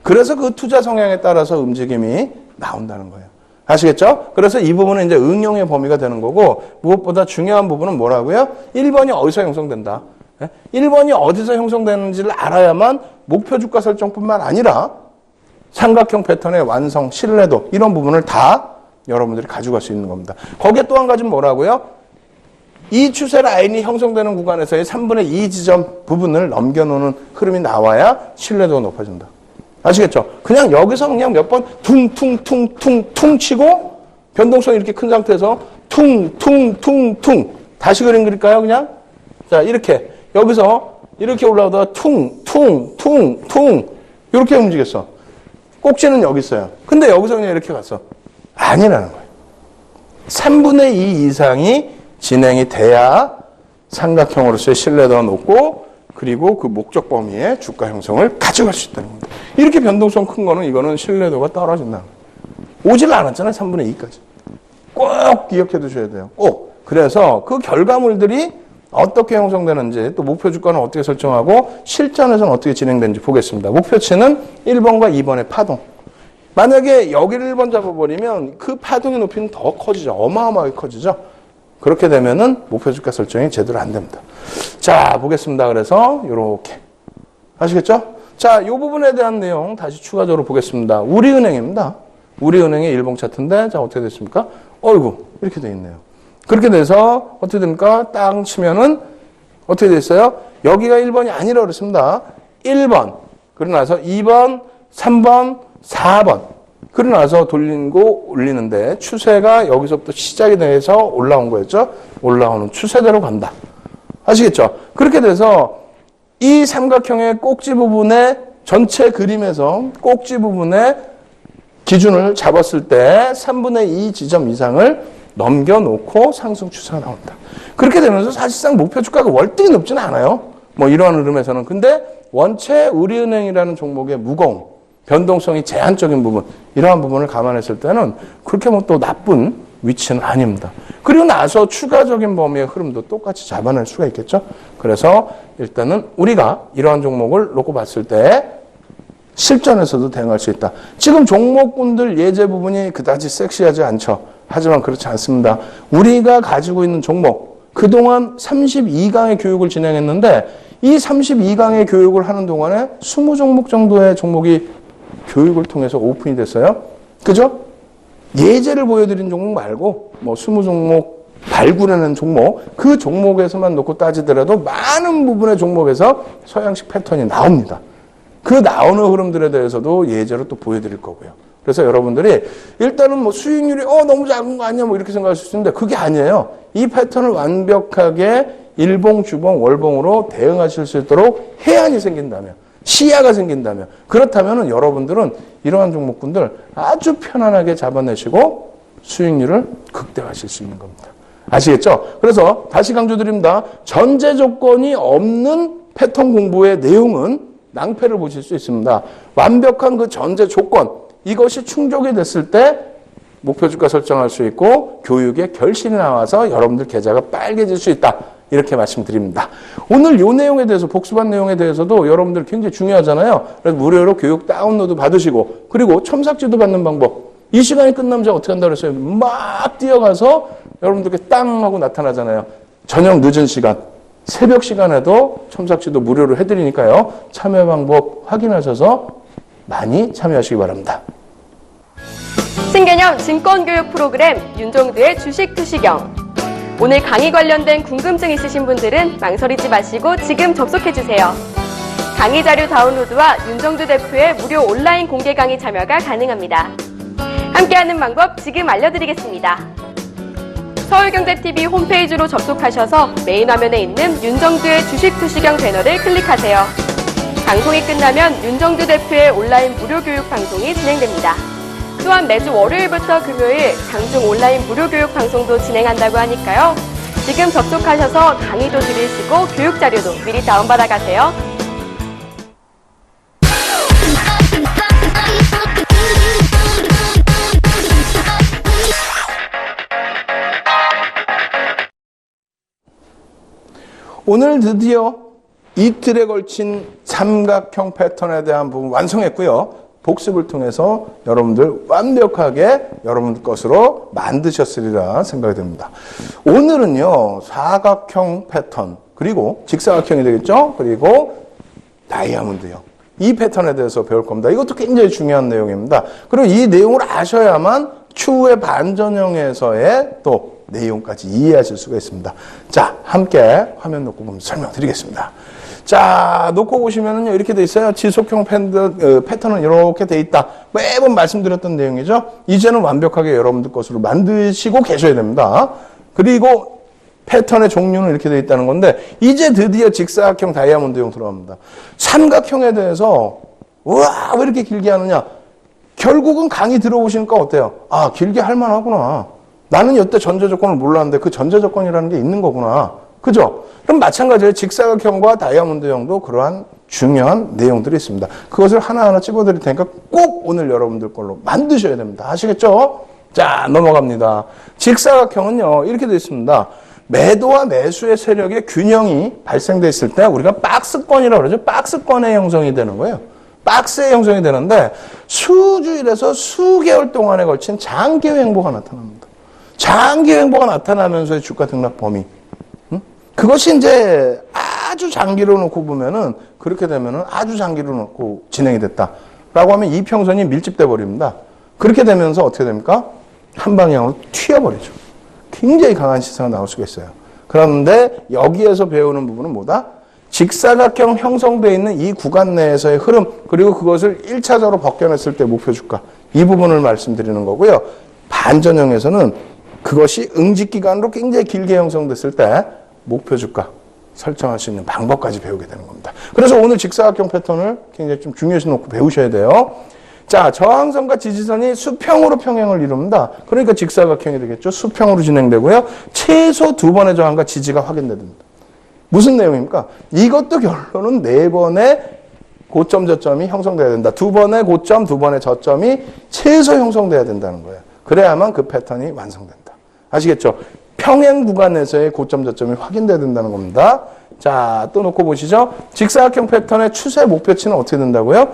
그래서 그 투자 성향에 따라서 움직임이 나온다는 거예요. 아시겠죠? 그래서 이 부분은 이제 응용의 범위가 되는 거고, 무엇보다 중요한 부분은 뭐라고요? 1번이 어디서 형성된다. 1번이 어디서 형성되는지를 알아야만 목표 주가 설정뿐만 아니라 삼각형 패턴의 완성, 신뢰도 이런 부분을 다 여러분들이 가져갈 수 있는 겁니다. 거기에 또 한 가지는 뭐라고요? 이 추세 라인이 형성되는 구간에서의 3분의 2 지점 부분을 넘겨놓는 흐름이 나와야 신뢰도가 높아진다. 아시겠죠? 그냥 여기서 그냥 몇 번 퉁퉁퉁퉁퉁 치고 변동성이 이렇게 큰 상태에서 퉁퉁퉁퉁 다시 그림 그릴까요? 그냥? 자, 이렇게 여기서 이렇게 올라오다가 퉁퉁퉁퉁 이렇게 움직였어. 꼭지는 여기 있어요. 근데 여기서 그냥 이렇게 갔어. 아니라는 거예요. 3분의 2 이상이 진행이 돼야 삼각형으로서의 신뢰도가 높고 그리고 그 목적 범위의 주가 형성을 가져갈 수 있다는 겁니다. 이렇게 변동성 큰 거는 이거는 신뢰도가 떨어진다는 거예요. 오질 않았잖아요. 3분의 2까지. 꼭 기억해 두셔야 돼요. 꼭. 그래서 그 결과물들이 어떻게 형성되는지 또 목표 주가는 어떻게 설정하고 실전에서는 어떻게 진행되는지 보겠습니다. 목표치는 1번과 2번의 파동. 만약에 여기를 1번 잡아버리면 그 파동의 높이는 더 커지죠. 어마어마하게 커지죠. 그렇게 되면은 목표 주가 설정이 제대로 안 됩니다. 자, 보겠습니다. 그래서 요렇게. 아시겠죠? 자, 이 부분에 대한 내용 다시 추가적으로 보겠습니다. 우리은행입니다. 우리은행의 일봉 차트인데 자, 어떻게 됐습니까? 어이구, 이렇게 돼 있네요. 그렇게 돼서 어떻게 됩니까? 땅 치면은 어떻게 돼 있어요? 여기가 1번이 아니라 그랬습니다. 1번. 그러고 나서 2번, 3번, 4번. 그러고 나서 돌리고 올리는데 추세가 여기서부터 시작이 돼서 올라온 거였죠? 올라오는 추세대로 간다. 아시겠죠? 그렇게 돼서 이 삼각형의 꼭지 부분에 전체 그림에서 꼭지 부분에 기준을 잡았을 때 3분의 2 지점 이상을 넘겨놓고 상승 추세가 나온다. 그렇게 되면서 사실상 목표 주가가 월등히 높지는 않아요. 뭐 이러한 흐름에서는. 근데 원체 우리은행이라는 종목의 무거움, 변동성이 제한적인 부분, 이러한 부분을 감안했을 때는 그렇게 뭐 또 나쁜 위치는 아닙니다. 그리고 나서 추가적인 범위의 흐름도 똑같이 잡아낼 수가 있겠죠. 그래서 일단은 우리가 이러한 종목을 놓고 봤을 때 실전에서도 대응할 수 있다. 지금 종목군들 예제 부분이 그다지 섹시하지 않죠. 하지만 그렇지 않습니다. 우리가 가지고 있는 종목, 그동안 32강의 교육을 진행했는데 이 32강의 교육을 하는 동안에 20종목 정도의 종목이 교육을 통해서 오픈이 됐어요. 그죠? 예제를 보여드린 종목 말고 뭐 20종목 발굴하는 종목, 그 종목에서만 놓고 따지더라도 많은 부분의 종목에서 서양식 패턴이 나옵니다. 그 나오는 흐름들에 대해서도 예제로 또 보여드릴 거고요. 그래서 여러분들이 일단은 뭐 수익률이 너무 작은 거 아니야 뭐 이렇게 생각하실 수 있는데 그게 아니에요. 이 패턴을 완벽하게 일봉, 주봉, 월봉으로 대응하실 수 있도록 해안이 생긴다면, 시야가 생긴다면, 그렇다면 여러분들은 이러한 종목군들 아주 편안하게 잡아내시고 수익률을 극대화하실 수 있는 겁니다. 아시겠죠? 그래서 다시 강조드립니다. 전제 조건이 없는 패턴 공부의 내용은 낭패를 보실 수 있습니다. 완벽한 그 전제 조건, 이것이 충족이 됐을 때 목표 주가 설정할 수 있고 교육의 결실이 나와서 여러분들 계좌가 빨개질 수 있다. 이렇게 말씀드립니다. 오늘 이 내용에 대해서 복습한 내용에 대해서도 여러분들 굉장히 중요하잖아요. 그래서 무료로 교육 다운로드 받으시고 그리고 첨삭지도 받는 방법. 이 시간이 끝나면 제가 어떻게 한다고 그랬어요? 막 뛰어가서 여러분들께 땅 하고 나타나잖아요. 저녁 늦은 시간, 새벽 시간에도 첨삭지도 무료로 해드리니까요. 참여 방법 확인하셔서 많이 참여하시기 바랍니다. 신개념 증권교육 프로그램 윤종두의 주식 투시경. 오늘 강의 관련된 궁금증 있으신 분들은 망설이지 마시고 지금 접속해주세요. 강의 자료 다운로드와 윤종두 대표의 무료 온라인 공개 강의 참여가 가능합니다. 함께하는 방법 지금 알려드리겠습니다. 서울경제TV 홈페이지로 접속하셔서 메인 화면에 있는 윤종두의 주식 투시경 배너를 클릭하세요. 방송이 끝나면 윤종두 대표의 온라인 무료 교육 방송이 진행됩니다. 또한 매주 월요일부터 금요일 장중 온라인 무료 교육 방송도 진행한다고 하니까요. 지금 접속하셔서 강의도 들으시고 교육 자료도 미리 다운받아 가세요. 오늘 드디어 이틀에 걸친 삼각형 패턴에 대한 부분 완성했고요. 복습을 통해서 여러분들 완벽하게 여러분들 것으로 만드셨으리라 생각이 됩니다. 오늘은요, 사각형 패턴, 그리고 직사각형이 되겠죠? 그리고 다이아몬드형. 이 패턴에 대해서 배울 겁니다. 이것도 굉장히 중요한 내용입니다. 그리고 이 내용을 아셔야만 추후의 반전형에서의 또 내용까지 이해하실 수가 있습니다. 자, 함께 화면 놓고 보면 설명드리겠습니다. 자, 놓고 보시면은요, 이렇게 돼 있어요. 지속형 패턴은 이렇게 돼 있다. 매번 말씀드렸던 내용이죠. 이제는 완벽하게 여러분들 것으로 만드시고 계셔야 됩니다. 그리고 패턴의 종류는 이렇게 돼 있다는 건데, 이제 드디어 직사각형 다이아몬드형 들어갑니다. 삼각형에 대해서, 우와, 왜 이렇게 길게 하느냐? 결국은 강의 들어보시니까 어때요? 아, 길게 할 만하구나. 나는 여태 전제 조건을 몰랐는데 그 전제 조건이라는 게 있는 거구나. 그죠? 그럼 마찬가지로 직사각형과 다이아몬드형도 그러한 중요한 내용들이 있습니다. 그것을 하나하나 찝어드릴 테니까 꼭 오늘 여러분들 걸로 만드셔야 됩니다. 아시겠죠? 자, 넘어갑니다. 직사각형은요, 이렇게 되어 있습니다. 매도와 매수의 세력의 균형이 발생돼 있을 때 우리가 박스권이라고 그러죠. 박스권의 형성이 되는 거예요. 박스의 형성이 되는데 수주일에서 수개월 동안에 걸친 장기의 횡보가 나타납니다. 장기의 횡보가 나타나면서의 주가 등락 범위. 그것이 이제 아주 장기로 놓고 보면은 그렇게 되면은 아주 장기로 놓고 진행이 됐다라고 하면 이평선이 밀집돼 버립니다. 그렇게 되면서 어떻게 됩니까? 한 방향으로 튀어버리죠. 굉장히 강한 시세가 나올 수가 있어요. 그런데 여기에서 배우는 부분은 뭐다? 직사각형 형성되어 있는 이 구간 내에서의 흐름, 그리고 그것을 1차적으로 벗겨냈을 때 목표 주가, 이 부분을 말씀드리는 거고요. 반전형에서는 그것이 응집기간으로 굉장히 길게 형성됐을 때 목표 주가 설정할 수 있는 방법까지 배우게 되는 겁니다. 그래서 오늘 직사각형 패턴을 굉장히 좀 중요시 놓고 배우셔야 돼요. 자, 저항선과 지지선이 수평으로 평행을 이룹니다. 그러니까 직사각형이 되겠죠. 수평으로 진행되고요. 최소 2번의 저항과 지지가 확인됩니다. 무슨 내용입니까? 이것도 결론은 4번의 고점 저점이 형성돼야 된다. 2번의 고점, 2번의 저점이 최소 형성돼야 된다는 거예요. 그래야만 그 패턴이 완성된다. 아시겠죠? 평행 구간에서의 고점 저점이 확인돼야 된다는 겁니다. 자, 또 놓고 보시죠. 직사각형 패턴의 추세 목표치는 어떻게 된다고요?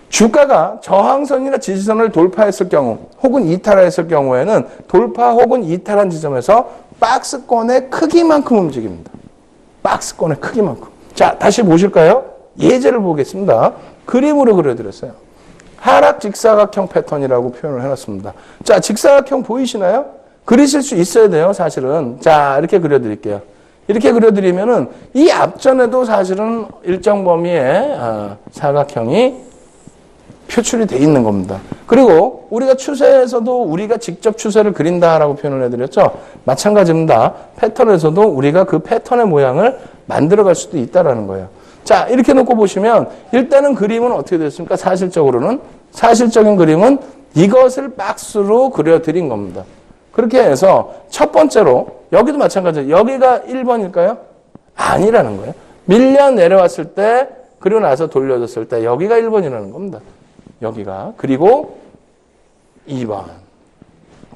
주가가 저항선이나 지지선을 돌파했을 경우 혹은 이탈했을 경우에는 돌파 혹은 이탈한 지점에서 박스권의 크기만큼 움직입니다. 박스권의 크기만큼. 자, 다시 보실까요? 예제를 보겠습니다. 그림으로 그려드렸어요. 하락 직사각형 패턴이라고 표현을 해놨습니다. 자, 직사각형 보이시나요? 그리실 수 있어야 돼요, 사실은. 자, 이렇게 그려드릴게요. 이렇게 그려드리면은 이 앞전에도 사실은 일정 범위의 사각형이 표출이 돼 있는 겁니다. 그리고 우리가 추세에서도 우리가 직접 추세를 그린다라고 표현을 해드렸죠. 마찬가지입니다. 패턴에서도 우리가 그 패턴의 모양을 만들어갈 수도 있다라는 거예요. 자, 이렇게 놓고 보시면 일단은 그림은 어떻게 됐습니까? 사실적인 그림은 이것을 박스로 그려드린 겁니다. 그렇게 해서 첫 번째로 여기도 마찬가지예요. 여기가 1번일까요? 아니라는 거예요. 밀려 내려왔을 때 그리고 나서 돌려줬을 때 여기가 1번이라는 겁니다. 여기가. 그리고 2번.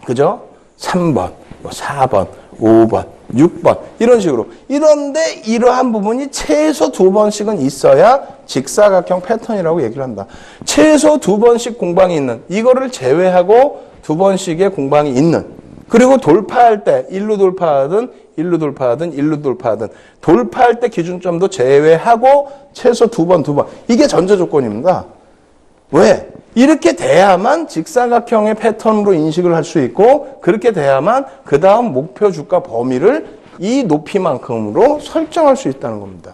그죠? 3번, 4번, 5번, 6번. 이런 식으로. 이런데 이러한 부분이 최소 2번씩은 있어야 직사각형 패턴이라고 얘기를 한다. 최소 2번씩 공방이 있는, 이거를 제외하고 2번씩의 공방이 있는, 그리고 돌파할 때 일루 돌파하든 돌파할 때 기준점도 제외하고 최소 2번. 이게 전제 조건입니다. 왜? 이렇게 돼야만 직사각형의 패턴으로 인식을 할 수 있고 그렇게 돼야만 그 다음 목표 주가 범위를 이 높이만큼으로 설정할 수 있다는 겁니다.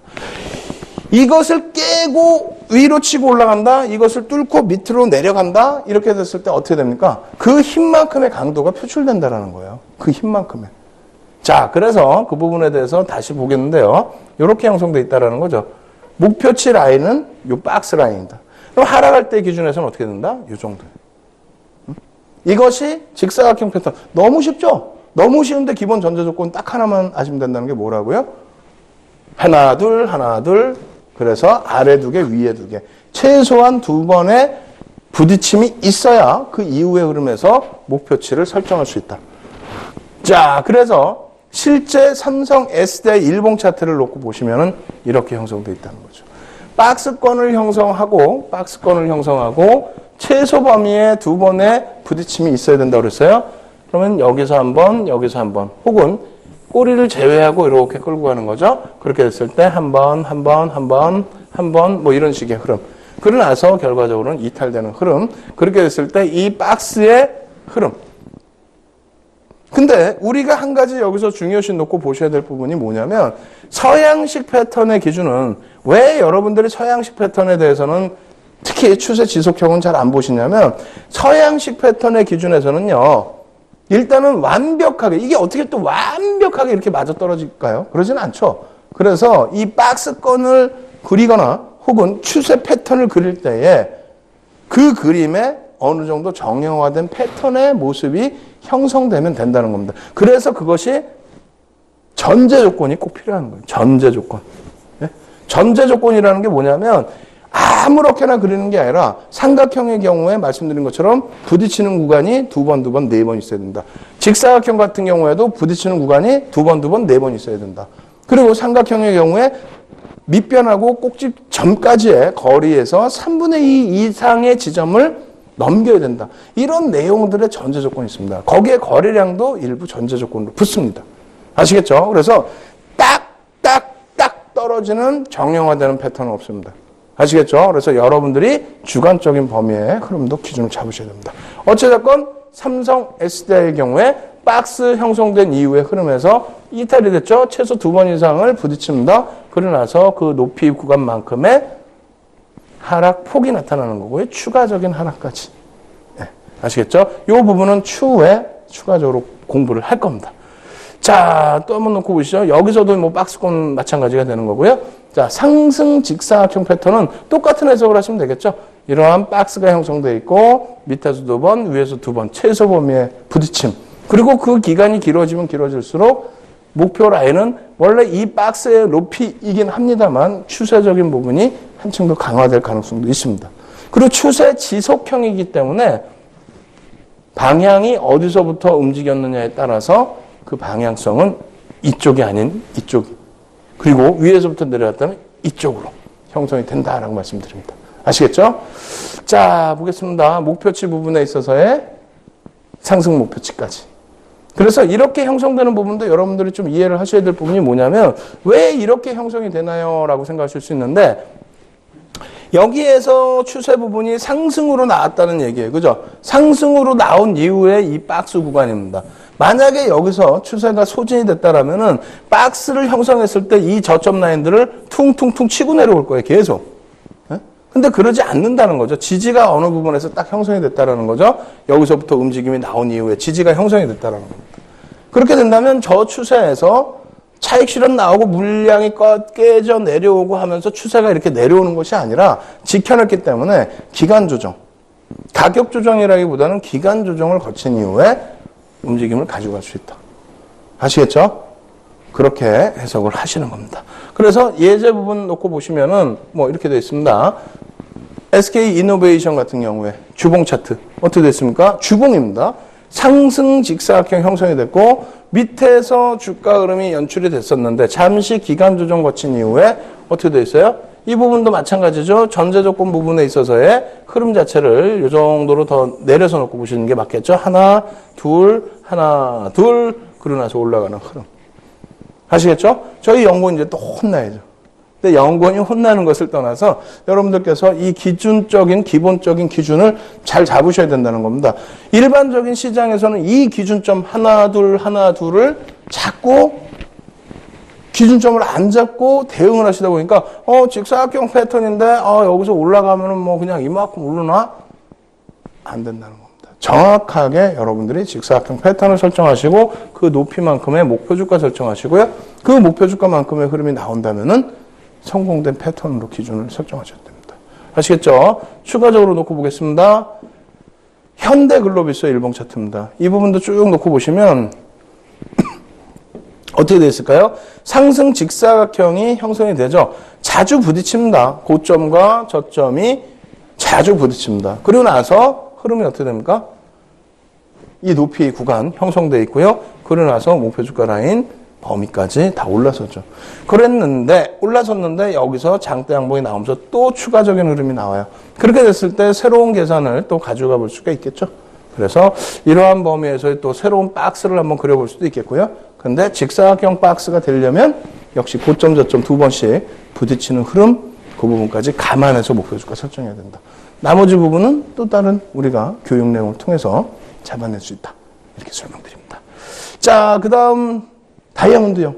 이것을 깨고 위로 치고 올라간다. 이것을 뚫고 밑으로 내려간다. 이렇게 됐을 때 어떻게 됩니까? 그 힘만큼의 강도가 표출된다는 거예요. 그 힘만큼의. 자, 그래서 그 부분에 대해서 다시 보겠는데요. 이렇게 형성되어 있다는 거죠. 목표치 라인은 이 박스 라인이다. 그럼 하락할 때 기준에서는 어떻게 된다? 이 정도예요. 이것이 직사각형 패턴. 너무 쉽죠? 너무 쉬운데 기본 전제 조건 딱 하나만 아시면 된다는 게 뭐라고요? 하나, 둘. 그래서 아래 2개, 위에 2개. 최소한 2번의 부딪힘이 있어야 그 이후의 흐름에서 목표치를 설정할 수 있다. 자, 그래서 실제 삼성 S대 일봉 차트를 놓고 보시면은 이렇게 형성되어 있다는 거죠. 박스권을 형성하고 최소 범위의 2번의 부딪힘이 있어야 된다고 그랬어요. 그러면 여기서 한 번, 혹은 꼬리를 제외하고 이렇게 끌고 가는 거죠. 그렇게 됐을 때 한 번, 뭐 이런 식의 흐름. 그러고 나서 결과적으로는 이탈되는 흐름. 그렇게 됐을 때 이 박스의 흐름. 근데 우리가 한 가지 여기서 중요시 놓고 보셔야 될 부분이 뭐냐면 서양식 패턴의 기준은 왜 여러분들이 서양식 패턴에 대해서는 특히 추세 지속형은 잘 안 보시냐면 서양식 패턴의 기준에서는요. 일단은 완벽하게 이게 어떻게 또 완벽하게 이렇게 맞아떨어질까요? 그러진 않죠. 그래서 이 박스권을 그리거나 혹은 추세 패턴을 그릴 때에 그 그림에 어느 정도 정형화된 패턴의 모습이 형성되면 된다는 겁니다. 그래서 그것이 전제 조건이 꼭 필요한 거예요. 전제 조건. 예? 전제 조건이라는 게 뭐냐면 아무렇게나 그리는 게 아니라 삼각형의 경우에 말씀드린 것처럼 부딪히는 구간이 두 번, 네 번 있어야 된다. 직사각형 같은 경우에도 부딪히는 구간이 두 번, 네 번 있어야 된다. 그리고 삼각형의 경우에 밑변하고 꼭지 점까지의 거리에서 3분의 2 이상의 지점을 넘겨야 된다. 이런 내용들의 전제 조건이 있습니다. 거기에 거리량도 일부 전제 조건으로 붙습니다. 아시겠죠? 그래서 딱 떨어지는 정형화되는 패턴은 없습니다. 아시겠죠? 그래서 여러분들이 주관적인 범위의 흐름도 기준을 잡으셔야 됩니다. 어찌됐건 삼성 SDI의 경우에 박스 형성된 이후의 흐름에서 이탈이 됐죠. 최소 2번 이상을 부딪힙니다. 그러고 나서 그 높이 구간만큼의 하락폭이 나타나는 거고요. 추가적인 하락까지. 네, 아시겠죠? 이 부분은 추후에 추가적으로 공부를 할 겁니다. 자, 또 한번 놓고 보시죠. 여기서도 뭐 박스권 마찬가지가 되는 거고요. 자, 상승 직사각형 패턴은 똑같은 해석을 하시면 되겠죠. 이러한 박스가 형성되어 있고 밑에서 2번, 위에서 2번 최소 범위의 부딪힘. 그리고 그 기간이 길어지면 길어질수록 목표 라인은 원래 이 박스의 높이이긴 합니다만 추세적인 부분이 한층 더 강화될 가능성도 있습니다. 그리고 추세 지속형이기 때문에 방향이 어디서부터 움직였느냐에 따라서 그 방향성은 이쪽이 아닌 이쪽, 그리고 위에서부터 내려갔다면 이쪽으로 형성이 된다라고 말씀드립니다. 아시겠죠? 자, 보겠습니다. 목표치 부분에 있어서의 상승 목표치까지. 그래서 이렇게 형성되는 부분도 여러분들이 좀 이해를 하셔야 될 부분이 뭐냐면 왜 이렇게 형성이 되나요? 라고 생각하실 수 있는데 여기에서 추세 부분이 상승으로 나왔다는 얘기예요. 그죠? 상승으로 나온 이후에 이 박스 구간입니다. 만약에 여기서 추세가 소진이 됐다라면은 박스를 형성했을 때 이 저점 라인들을 퉁퉁퉁 치고 내려올 거예요. 계속. 근데 그러지 않는다는 거죠. 지지가 어느 부분에서 딱 형성이 됐다라는 거죠. 여기서부터 움직임이 나온 이후에 지지가 형성이 됐다라는 겁니다. 그렇게 된다면 저 추세에서 차익 실현 나오고 물량이 깨져 내려오고 하면서 추세가 이렇게 내려오는 것이 아니라 지켜냈기 때문에 기간 조정, 가격 조정이라기보다는 기간 조정을 거친 이후에 움직임을 가져갈 수 있다. 아시겠죠? 그렇게 해석을 하시는 겁니다. 그래서 예제 부분 놓고 보시면은 뭐 이렇게 되어 있습니다. SK 이노베이션 같은 경우에 주봉 차트 어떻게 됐습니까? 주봉입니다. 상승 직사각형 형성이 됐고 밑에서 주가 흐름이 연출이 됐었는데 잠시 기간 조정 거친 이후에 어떻게 되어 있어요? 이 부분도 마찬가지죠. 전제 조건 부분에 있어서의 흐름 자체를 이 정도로 더 내려서 놓고 보시는 게 맞겠죠. 하나, 둘, 그러고 나서 올라가는 흐름. 아시겠죠? 저희 연구원 이제 또 혼나야죠. 근데 연구원이 혼나는 것을 떠나서 여러분들께서 이 기준적인, 기본적인 기준을 잘 잡으셔야 된다는 겁니다. 일반적인 시장에서는 이 기준점 하나, 둘을 잡고 기준점을 안 잡고 대응을 하시다 보니까 직사각형 패턴인데 여기서 올라가면은 뭐 그냥 이만큼 오르나? 안 된다는 겁니다. 정확하게 여러분들이 직사각형 패턴을 설정하시고 그 높이만큼의 목표주가 설정하시고요. 그 목표주가만큼의 흐름이 나온다면은 성공된 패턴으로 기준을 설정하셔야 됩니다. 아시겠죠? 추가적으로 놓고 보겠습니다. 현대글로비스 일봉 차트입니다. 이 부분도 쭉 놓고 보시면 어떻게 되어 있을까요? 상승 직사각형이 형성이 되죠. 자주 부딪힙니다. 고점과 저점이 자주 부딪힙니다. 그리고 나서 흐름이 어떻게 됩니까? 이 높이 구간 형성되어 있고요. 그러고 나서 목표주가 라인 범위까지 다 올라서죠. 그랬는데 올라섰는데 여기서 장대 양봉이 나오면서 또 추가적인 흐름이 나와요. 그렇게 됐을 때 새로운 계산을 또 가져가 볼 수가 있겠죠. 그래서 이러한 범위에서의 또 새로운 박스를 한번 그려볼 수도 있겠고요. 근데 직사각형 박스가 되려면 역시 고점 저점 두 번씩 부딪히는 흐름 그 부분까지 감안해서 목표주가 설정해야 된다. 나머지 부분은 또 다른 우리가 교육 내용을 통해서 잡아낼 수 있다. 이렇게 설명드립니다. 자, 그 다음 다이아몬드요.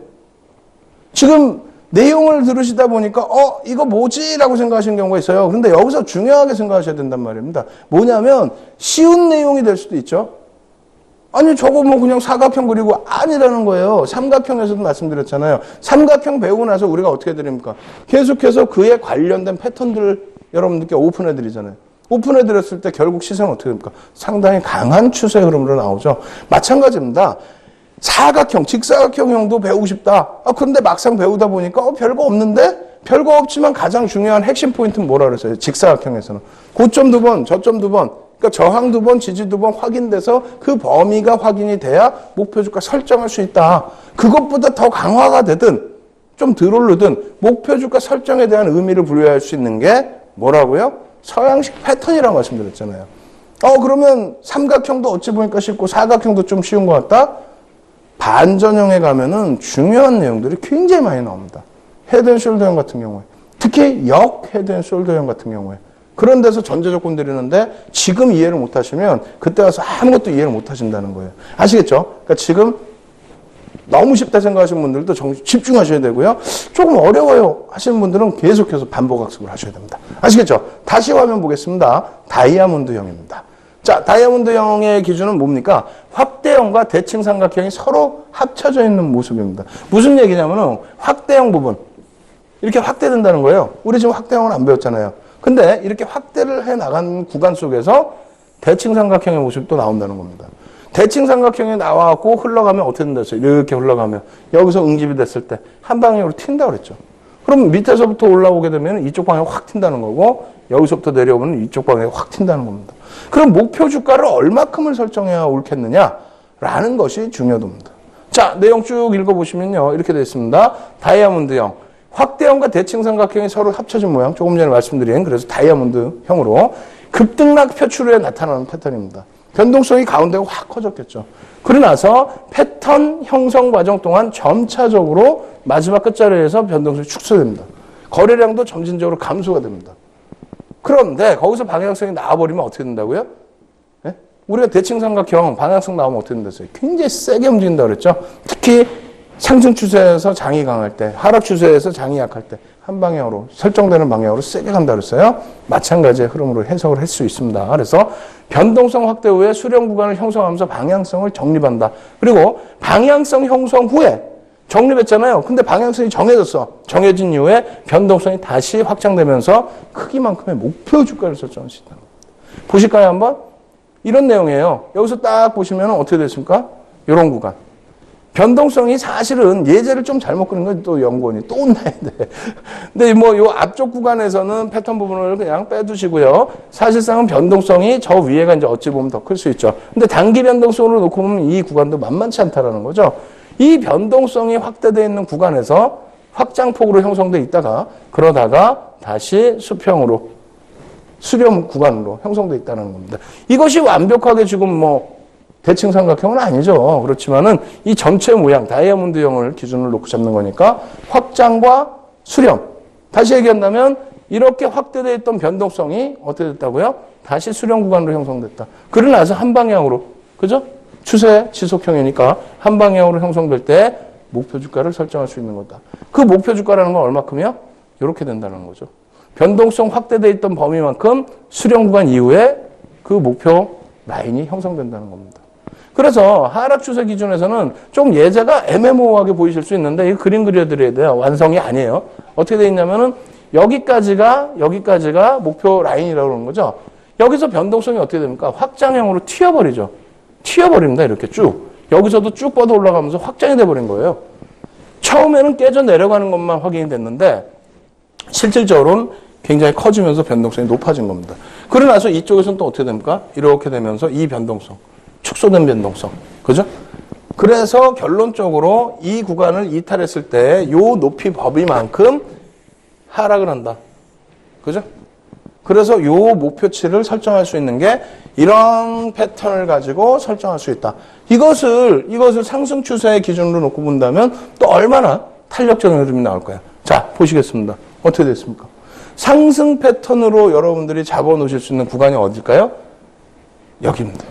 지금 내용을 들으시다 보니까 이거 뭐지? 라고 생각하시는 경우가 있어요. 그런데 여기서 중요하게 생각하셔야 된단 말입니다. 뭐냐면 쉬운 내용이 될 수도 있죠. 아니 저거 뭐 그냥 사각형 그리고 아니라는 거예요. 삼각형에서도 말씀드렸잖아요. 삼각형 배우고 나서 우리가 어떻게 드립니까? 계속해서 그에 관련된 패턴들을 여러분들께 오픈해 드리잖아요. 오픈해드렸을 때 결국 시세는 어떻게 됩니까? 상당히 강한 추세 흐름으로 나오죠. 마찬가지입니다. 사각형, 직사각형형도 배우고 싶다. 그런데 막상 배우다 보니까 별거 없는데? 별거 없지만 가장 중요한 핵심 포인트는 뭐라 그랬어요? 직사각형에서는. 고점 2번, 저점 2번, 그러니까 저항 2번, 지지 2번 확인돼서 그 범위가 확인이 돼야 목표 주가 설정할 수 있다. 그것보다 더 강화가 되든 좀 덜 오르든 목표 주가 설정에 대한 의미를 부여할 수 있는 게 뭐라고요? 서양식 패턴이라고 말씀드렸잖아요. 그러면 삼각형도 어찌 보니까 쉽고 사각형도 좀 쉬운 것 같다? 반전형에 가면은 중요한 내용들이 굉장히 많이 나옵니다. 헤드앤숄더형 같은 경우에. 특히 헤드앤숄더형 같은 경우에. 그런 데서 전제 조건들이 있는데 지금 이해를 못 하시면 그때 와서 아무것도 이해를 못 하신다는 거예요. 아시겠죠? 그러니까 지금 너무 쉽다 생각하시는 분들도 집중하셔야 되고요. 조금 어려워요 하시는 분들은 계속해서 반복학습을 하셔야 됩니다. 아시겠죠? 다시 화면 보겠습니다. 다이아몬드형입니다. 자, 다이아몬드형의 기준은 뭡니까? 확대형과 대칭 삼각형이 서로 합쳐져 있는 모습입니다. 무슨 얘기냐면은 확대형 부분 이렇게 확대된다는 거예요. 우리 지금 확대형은 안 배웠잖아요. 근데 이렇게 확대를 해 나간 구간 속에서 대칭 삼각형의 모습이 또 나온다는 겁니다. 대칭 삼각형이 나와갖고 흘러가면 어떻게 된다 했어요? 이렇게 흘러가면 여기서 응집이 됐을 때 한 방향으로 튄다 그랬죠. 그럼 밑에서부터 올라오게 되면 이쪽 방향으로 확 튄다는 거고 여기서부터 내려오면 이쪽 방향으로 확 튄다는 겁니다. 그럼 목표 주가를 얼마큼을 설정해야 옳겠느냐라는 것이 중요합니다. 자, 내용 쭉 읽어보시면요. 이렇게 되어 있습니다. 다이아몬드형. 확대형과 대칭 삼각형이 서로 합쳐진 모양. 조금 전에 말씀드린 그래서 다이아몬드형으로 급등락 표출에 나타나는 패턴입니다. 변동성이 가운데가 확 커졌겠죠. 그러고 나서 패턴 형성 과정 동안 점차적으로 마지막 끝자리에서 변동성이 축소됩니다. 거래량도 점진적으로 감소가 됩니다. 그런데 거기서 방향성이 나와버리면 어떻게 된다고요? 네? 우리가 대칭 삼각형 방향성 나오면 어떻게 된다고요? 굉장히 세게 움직인다 그랬죠. 특히 상승 추세에서 장이 강할 때, 하락 추세에서 장이 약할 때 한 방향으로 설정되는 방향으로 세게 간다 그랬어요. 마찬가지의 흐름으로 해석을 할 수 있습니다. 그래서 변동성 확대 후에 수렴 구간을 형성하면서 방향성을 정립한다. 그리고 방향성 형성 후에 정립했잖아요. 근데 방향성이 정해졌어. 정해진 이후에 변동성이 다시 확장되면서 크기만큼의 목표 주가를 설정할 수 있다. 보실까요, 한번? 이런 내용이에요. 여기서 딱 보시면 어떻게 됐습니까? 이런 구간. 변동성이 사실은 예제를 좀 잘못 그린 건 또 연구원이 또 혼나야 돼. 근데 뭐 요 앞쪽 구간에서는 패턴 부분을 그냥 빼두시고요. 사실상은 변동성이 저 위에가 이제 어찌 보면 더 클 수 있죠. 근데 단기 변동성으로 놓고 보면 이 구간도 만만치 않다라는 거죠. 이 변동성이 확대되어 있는 구간에서 확장폭으로 형성돼 있다가 그러다가 다시 수평으로 수렴 구간으로 형성돼 있다는 겁니다. 이것이 완벽하게 지금 뭐 대칭 삼각형은 아니죠. 그렇지만은 이 전체 모양 다이아몬드형을 기준으로 놓고 잡는 거니까 확장과 수렴. 다시 얘기한다면 이렇게 확대되어 있던 변동성이 어떻게 됐다고요? 다시 수렴 구간으로 형성됐다. 그러고 나서 한 방향으로, 그죠? 추세 지속형이니까 한 방향으로 형성될 때 목표 주가를 설정할 수 있는 거다. 그 목표 주가라는 건 얼마큼이요? 이렇게 된다는 거죠. 변동성 확대되어 있던 범위만큼 수렴 구간 이후에 그 목표 라인이 형성된다는 겁니다. 그래서 하락 추세 기준에서는 좀 예제가 애매모호하게 보이실 수 있는데 이 그림 그려드려야 돼요. 완성이 아니에요. 어떻게 되어 있냐면은 여기까지가 목표 라인이라고 그러는 거죠. 여기서 변동성이 어떻게 됩니까? 확장형으로 튀어버리죠. 튀어버립니다. 이렇게 쭉. 여기서도 쭉 뻗어 올라가면서 확장이 돼버린 거예요. 처음에는 깨져 내려가는 것만 확인이 됐는데 실질적으로는 굉장히 커지면서 변동성이 높아진 겁니다. 그러고 나서 이쪽에서는 또 어떻게 됩니까? 이렇게 되면서 이 변동성, 축소된 변동성. 그죠? 그래서 결론적으로 이 구간을 이탈했을 때 이 높이 범위만큼 하락을 한다. 그죠? 그래서 이 목표치를 설정할 수 있는 게 이런 패턴을 가지고 설정할 수 있다. 이것을 상승 추세의 기준으로 놓고 본다면 또 얼마나 탄력적인 흐름이 나올까요? 자, 보시겠습니다. 어떻게 됐습니까? 상승 패턴으로 여러분들이 잡아놓으실 수 있는 구간이 어딜까요? 여기입니다.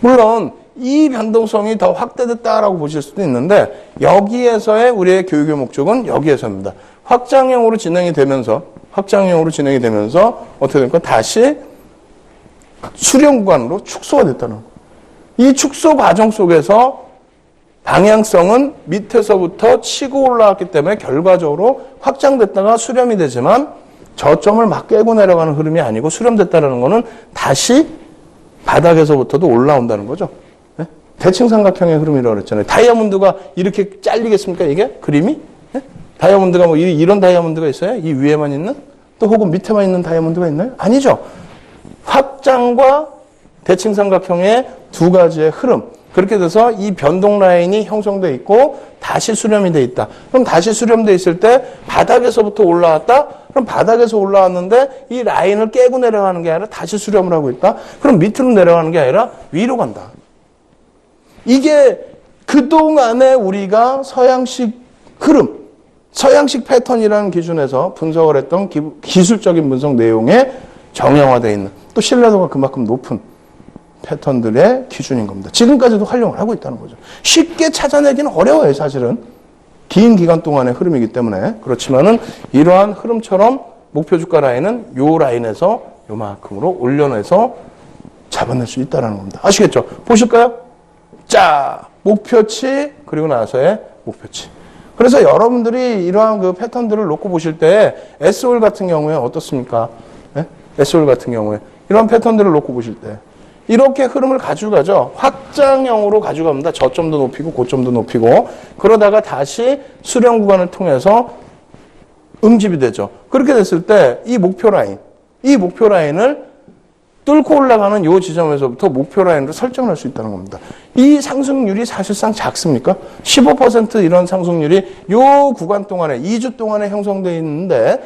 물론 이 변동성이 더 확대됐다라고 보실 수도 있는데 여기에서의 우리의 교육의 목적은 여기에서입니다. 확장형으로 진행이 되면서 어떻게 됩니까? 다시 수렴 구간으로 축소가 됐다는 거예요. 이 축소 과정 속에서 방향성은 밑에서부터 치고 올라왔기 때문에 결과적으로 확장됐다가 수렴이 되지만 저점을 막 깨고 내려가는 흐름이 아니고 수렴됐다는 거는 다시 바닥에서부터도 올라온다는 거죠. 네? 대칭 삼각형의 흐름이라고 그랬잖아요. 다이아몬드가 이렇게 잘리겠습니까? 이게 그림이? 네? 다이아몬드가 뭐 이런 다이아몬드가 있어요? 이 위에만 있는? 또 혹은 밑에만 있는 다이아몬드가 있나요? 아니죠. 확장과 대칭 삼각형의 두 가지의 흐름. 그렇게 돼서 이 변동 라인이 형성돼 있고 다시 수렴이 돼 있다. 그럼 다시 수렴돼 있을 때 바닥에서부터 올라왔다? 그럼 바닥에서 올라왔는데 이 라인을 깨고 내려가는 게 아니라 다시 수렴을 하고 있다? 그럼 밑으로 내려가는 게 아니라 위로 간다. 이게 그동안에 우리가 서양식 흐름, 서양식 패턴이라는 기준에서 분석을 했던 기술적인 분석 내용에 정형화되어 있는 또 신뢰도가 그만큼 높은 패턴들의 기준인 겁니다. 지금까지도 활용을 하고 있다는 거죠. 쉽게 찾아내기는 어려워요, 사실은. 긴 기간 동안의 흐름이기 때문에. 그렇지만은 이러한 흐름처럼 목표 주가 라인은 요 라인에서 요만큼으로 올려내서 잡아낼 수 있다는 겁니다. 아시겠죠? 보실까요? 자, 목표치 그리고 나서의 목표치. 그래서 여러분들이 이러한 그 패턴들을 놓고 보실 때 SOL 같은 경우에 어떻습니까? 네? SOL 같은 경우에 이런 패턴들을 놓고 보실 때 이렇게 흐름을 가져가죠. 확장형으로 가져갑니다. 저점도 높이고 고점도 높이고 그러다가 다시 수렴 구간을 통해서 응집이 되죠. 그렇게 됐을 때 이 목표 라인을 뚫고 올라가는 이 지점에서부터 목표 라인으로 설정할 수 있다는 겁니다. 이 상승률이 사실상 작습니까? 15% 이런 상승률이 이 구간 동안에 2주 동안에 형성되어 있는데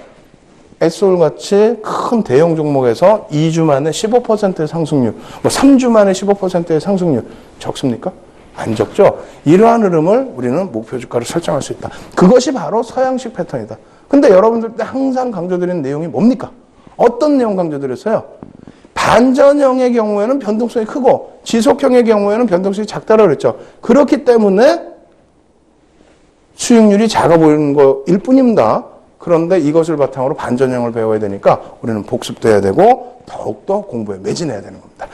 SOL 같이 큰 대형 종목에서 2주 만에 15%의 상승률, 뭐 3주 만에 15%의 상승률 적습니까? 안 적죠? 이러한 흐름을 우리는 목표 주가를 설정할 수 있다. 그것이 바로 서양식 패턴이다. 근데 여러분들 때 항상 강조드리는 내용이 뭡니까? 어떤 내용 강조드렸어요? 반전형의 경우에는 변동성이 크고 지속형의 경우에는 변동성이 작다라고 그랬죠. 그렇기 때문에 수익률이 작아 보이는 거일 뿐입니다. 그런데 이것을 바탕으로 반전형을 배워야 되니까 우리는 복습도 해야 되고 더욱더 공부에 매진해야 되는 겁니다.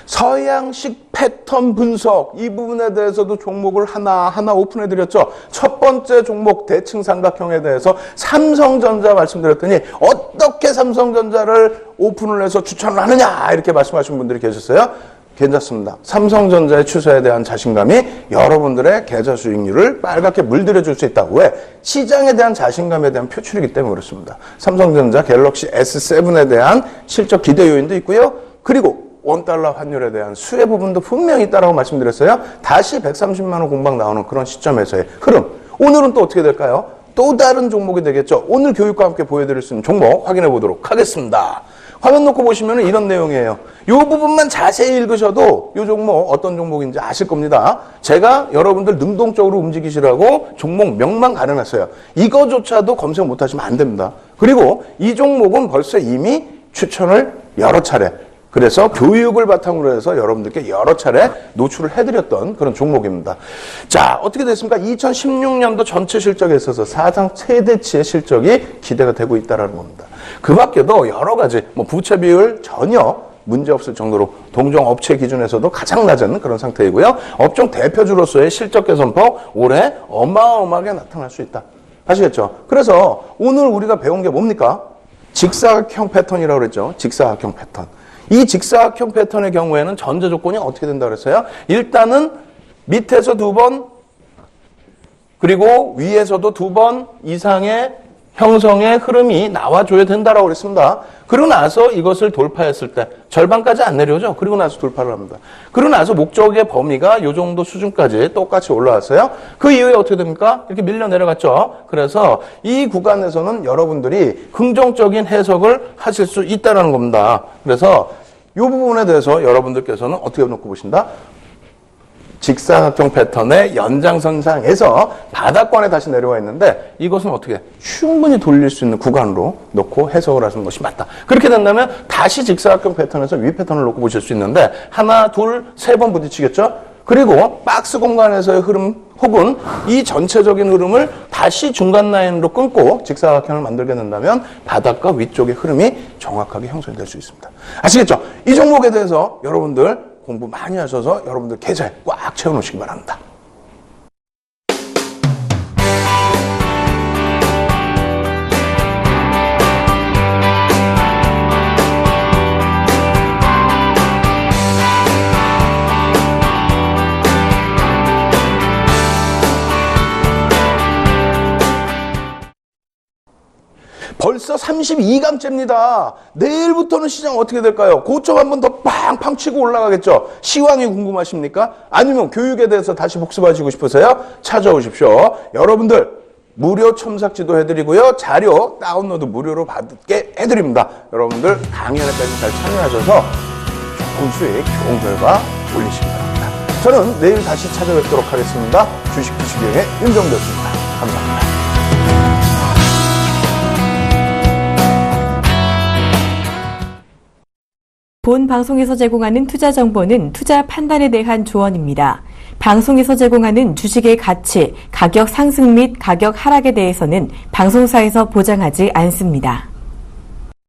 서양식 패턴 분석 이 부분에 대해서도 종목을 하나하나 오픈해드렸죠. 첫 번째 종목 대칭 삼각형에 대해서 삼성전자 말씀드렸더니 어떻게 삼성전자를 오픈을 해서 추천을 하느냐 이렇게 말씀하신 분들이 계셨어요. 괜찮습니다. 삼성전자의 추세에 대한 자신감이 여러분들의 계좌 수익률을 빨갛게 물들여줄 수 있다. 왜? 시장에 대한 자신감에 대한 표출이기 때문에 그렇습니다. 삼성전자 갤럭시 S7에 대한 실적 기대 요인도 있고요. 그리고 원달러 환율에 대한 수혜 부분도 분명히 있다라고 말씀드렸어요. 다시 130만 원 공방 나오는 그런 시점에서의 흐름. 오늘은 또 어떻게 될까요? 또 다른 종목이 되겠죠. 오늘 교육과 함께 보여드릴 수 있는 종목 확인해 보도록 하겠습니다. 화면 놓고 보시면 이런 내용이에요. 이 부분만 자세히 읽으셔도 이 종목 어떤 종목인지 아실 겁니다. 제가 여러분들 능동적으로 움직이시라고 종목명만 가려놨어요. 이거조차도 검색 못하시면 안 됩니다. 그리고 이 종목은 벌써 이미 추천을 여러 차례 그래서 교육을 바탕으로 해서 여러분들께 여러 차례 노출을 해드렸던 그런 종목입니다. 자, 어떻게 됐습니까? 2016년도 전체 실적에 있어서 사상 최대치의 실적이 기대가 되고 있다는 겁니다. 그 밖에도 여러 가지 부채 비율 전혀 문제없을 정도로 동종 업체 기준에서도 가장 낮은 그런 상태이고요. 업종 대표주로서의 실적 개선폭 올해 어마어마하게 나타날 수 있다. 아시겠죠? 그래서 오늘 우리가 배운 게 뭡니까? 직사각형 패턴이라고 그랬죠. 직사각형 패턴. 이 직사각형 패턴의 경우에는 전제 조건이 어떻게 된다 그랬어요? 일단은 밑에서 2번 그리고 위에서도 2번 이상의 형성의 흐름이 나와줘야 된다라고 그랬습니다. 그러고 나서 이것을 돌파했을 때 절반까지 안 내려오죠. 그리고 나서 돌파를 합니다. 그러고 나서 목적의 범위가 이 정도 수준까지 똑같이 올라왔어요. 그 이후에 어떻게 됩니까? 이렇게 밀려 내려갔죠. 그래서 이 구간에서는 여러분들이 긍정적인 해석을 하실 수 있다는 겁니다. 그래서 이 부분에 대해서 여러분들께서는 어떻게 놓고 보신다? 직사각형 패턴의 연장선상에서 바닥권에 다시 내려와 있는데 이것은 어떻게 충분히 돌릴 수 있는 구간으로 놓고 해석을 하시는 것이 맞다. 그렇게 된다면 다시 직사각형 패턴에서 위 패턴을 놓고 보실 수 있는데 하나, 둘, 세 번 부딪히겠죠? 그리고 박스 공간에서의 흐름 혹은 이 전체적인 흐름을 다시 중간 라인으로 끊고 직사각형을 만들게 된다면 바닥과 위쪽의 흐름이 정확하게 형성이 될 수 있습니다. 아시겠죠? 이 종목에 대해서 여러분들 공부 많이 하셔서 여러분들 계좌에 꽉 채워놓으시기 바랍니다. 벌써 32강째입니다. 내일부터는 시장 어떻게 될까요? 고점 한 번 더 팡팡 치고 올라가겠죠? 시황이 궁금하십니까? 아니면 교육에 대해서 다시 복습하시고 싶으세요? 찾아오십시오. 여러분들 무료 첨삭지도 해드리고요. 자료 다운로드 무료로 받게 해드립니다. 여러분들 강연회까지 잘 참여하셔서 좋은 수익, 좋은 결과 올리시기 바랍니다. 저는 내일 다시 찾아뵙도록 하겠습니다. 주식 투시경의 윤정도였습니다. 감사합니다. 본 방송에서 제공하는 투자 정보는 투자 판단에 대한 조언입니다. 방송에서 제공하는 주식의 가치, 가격 상승 및 가격 하락에 대해서는 방송사에서 보장하지 않습니다.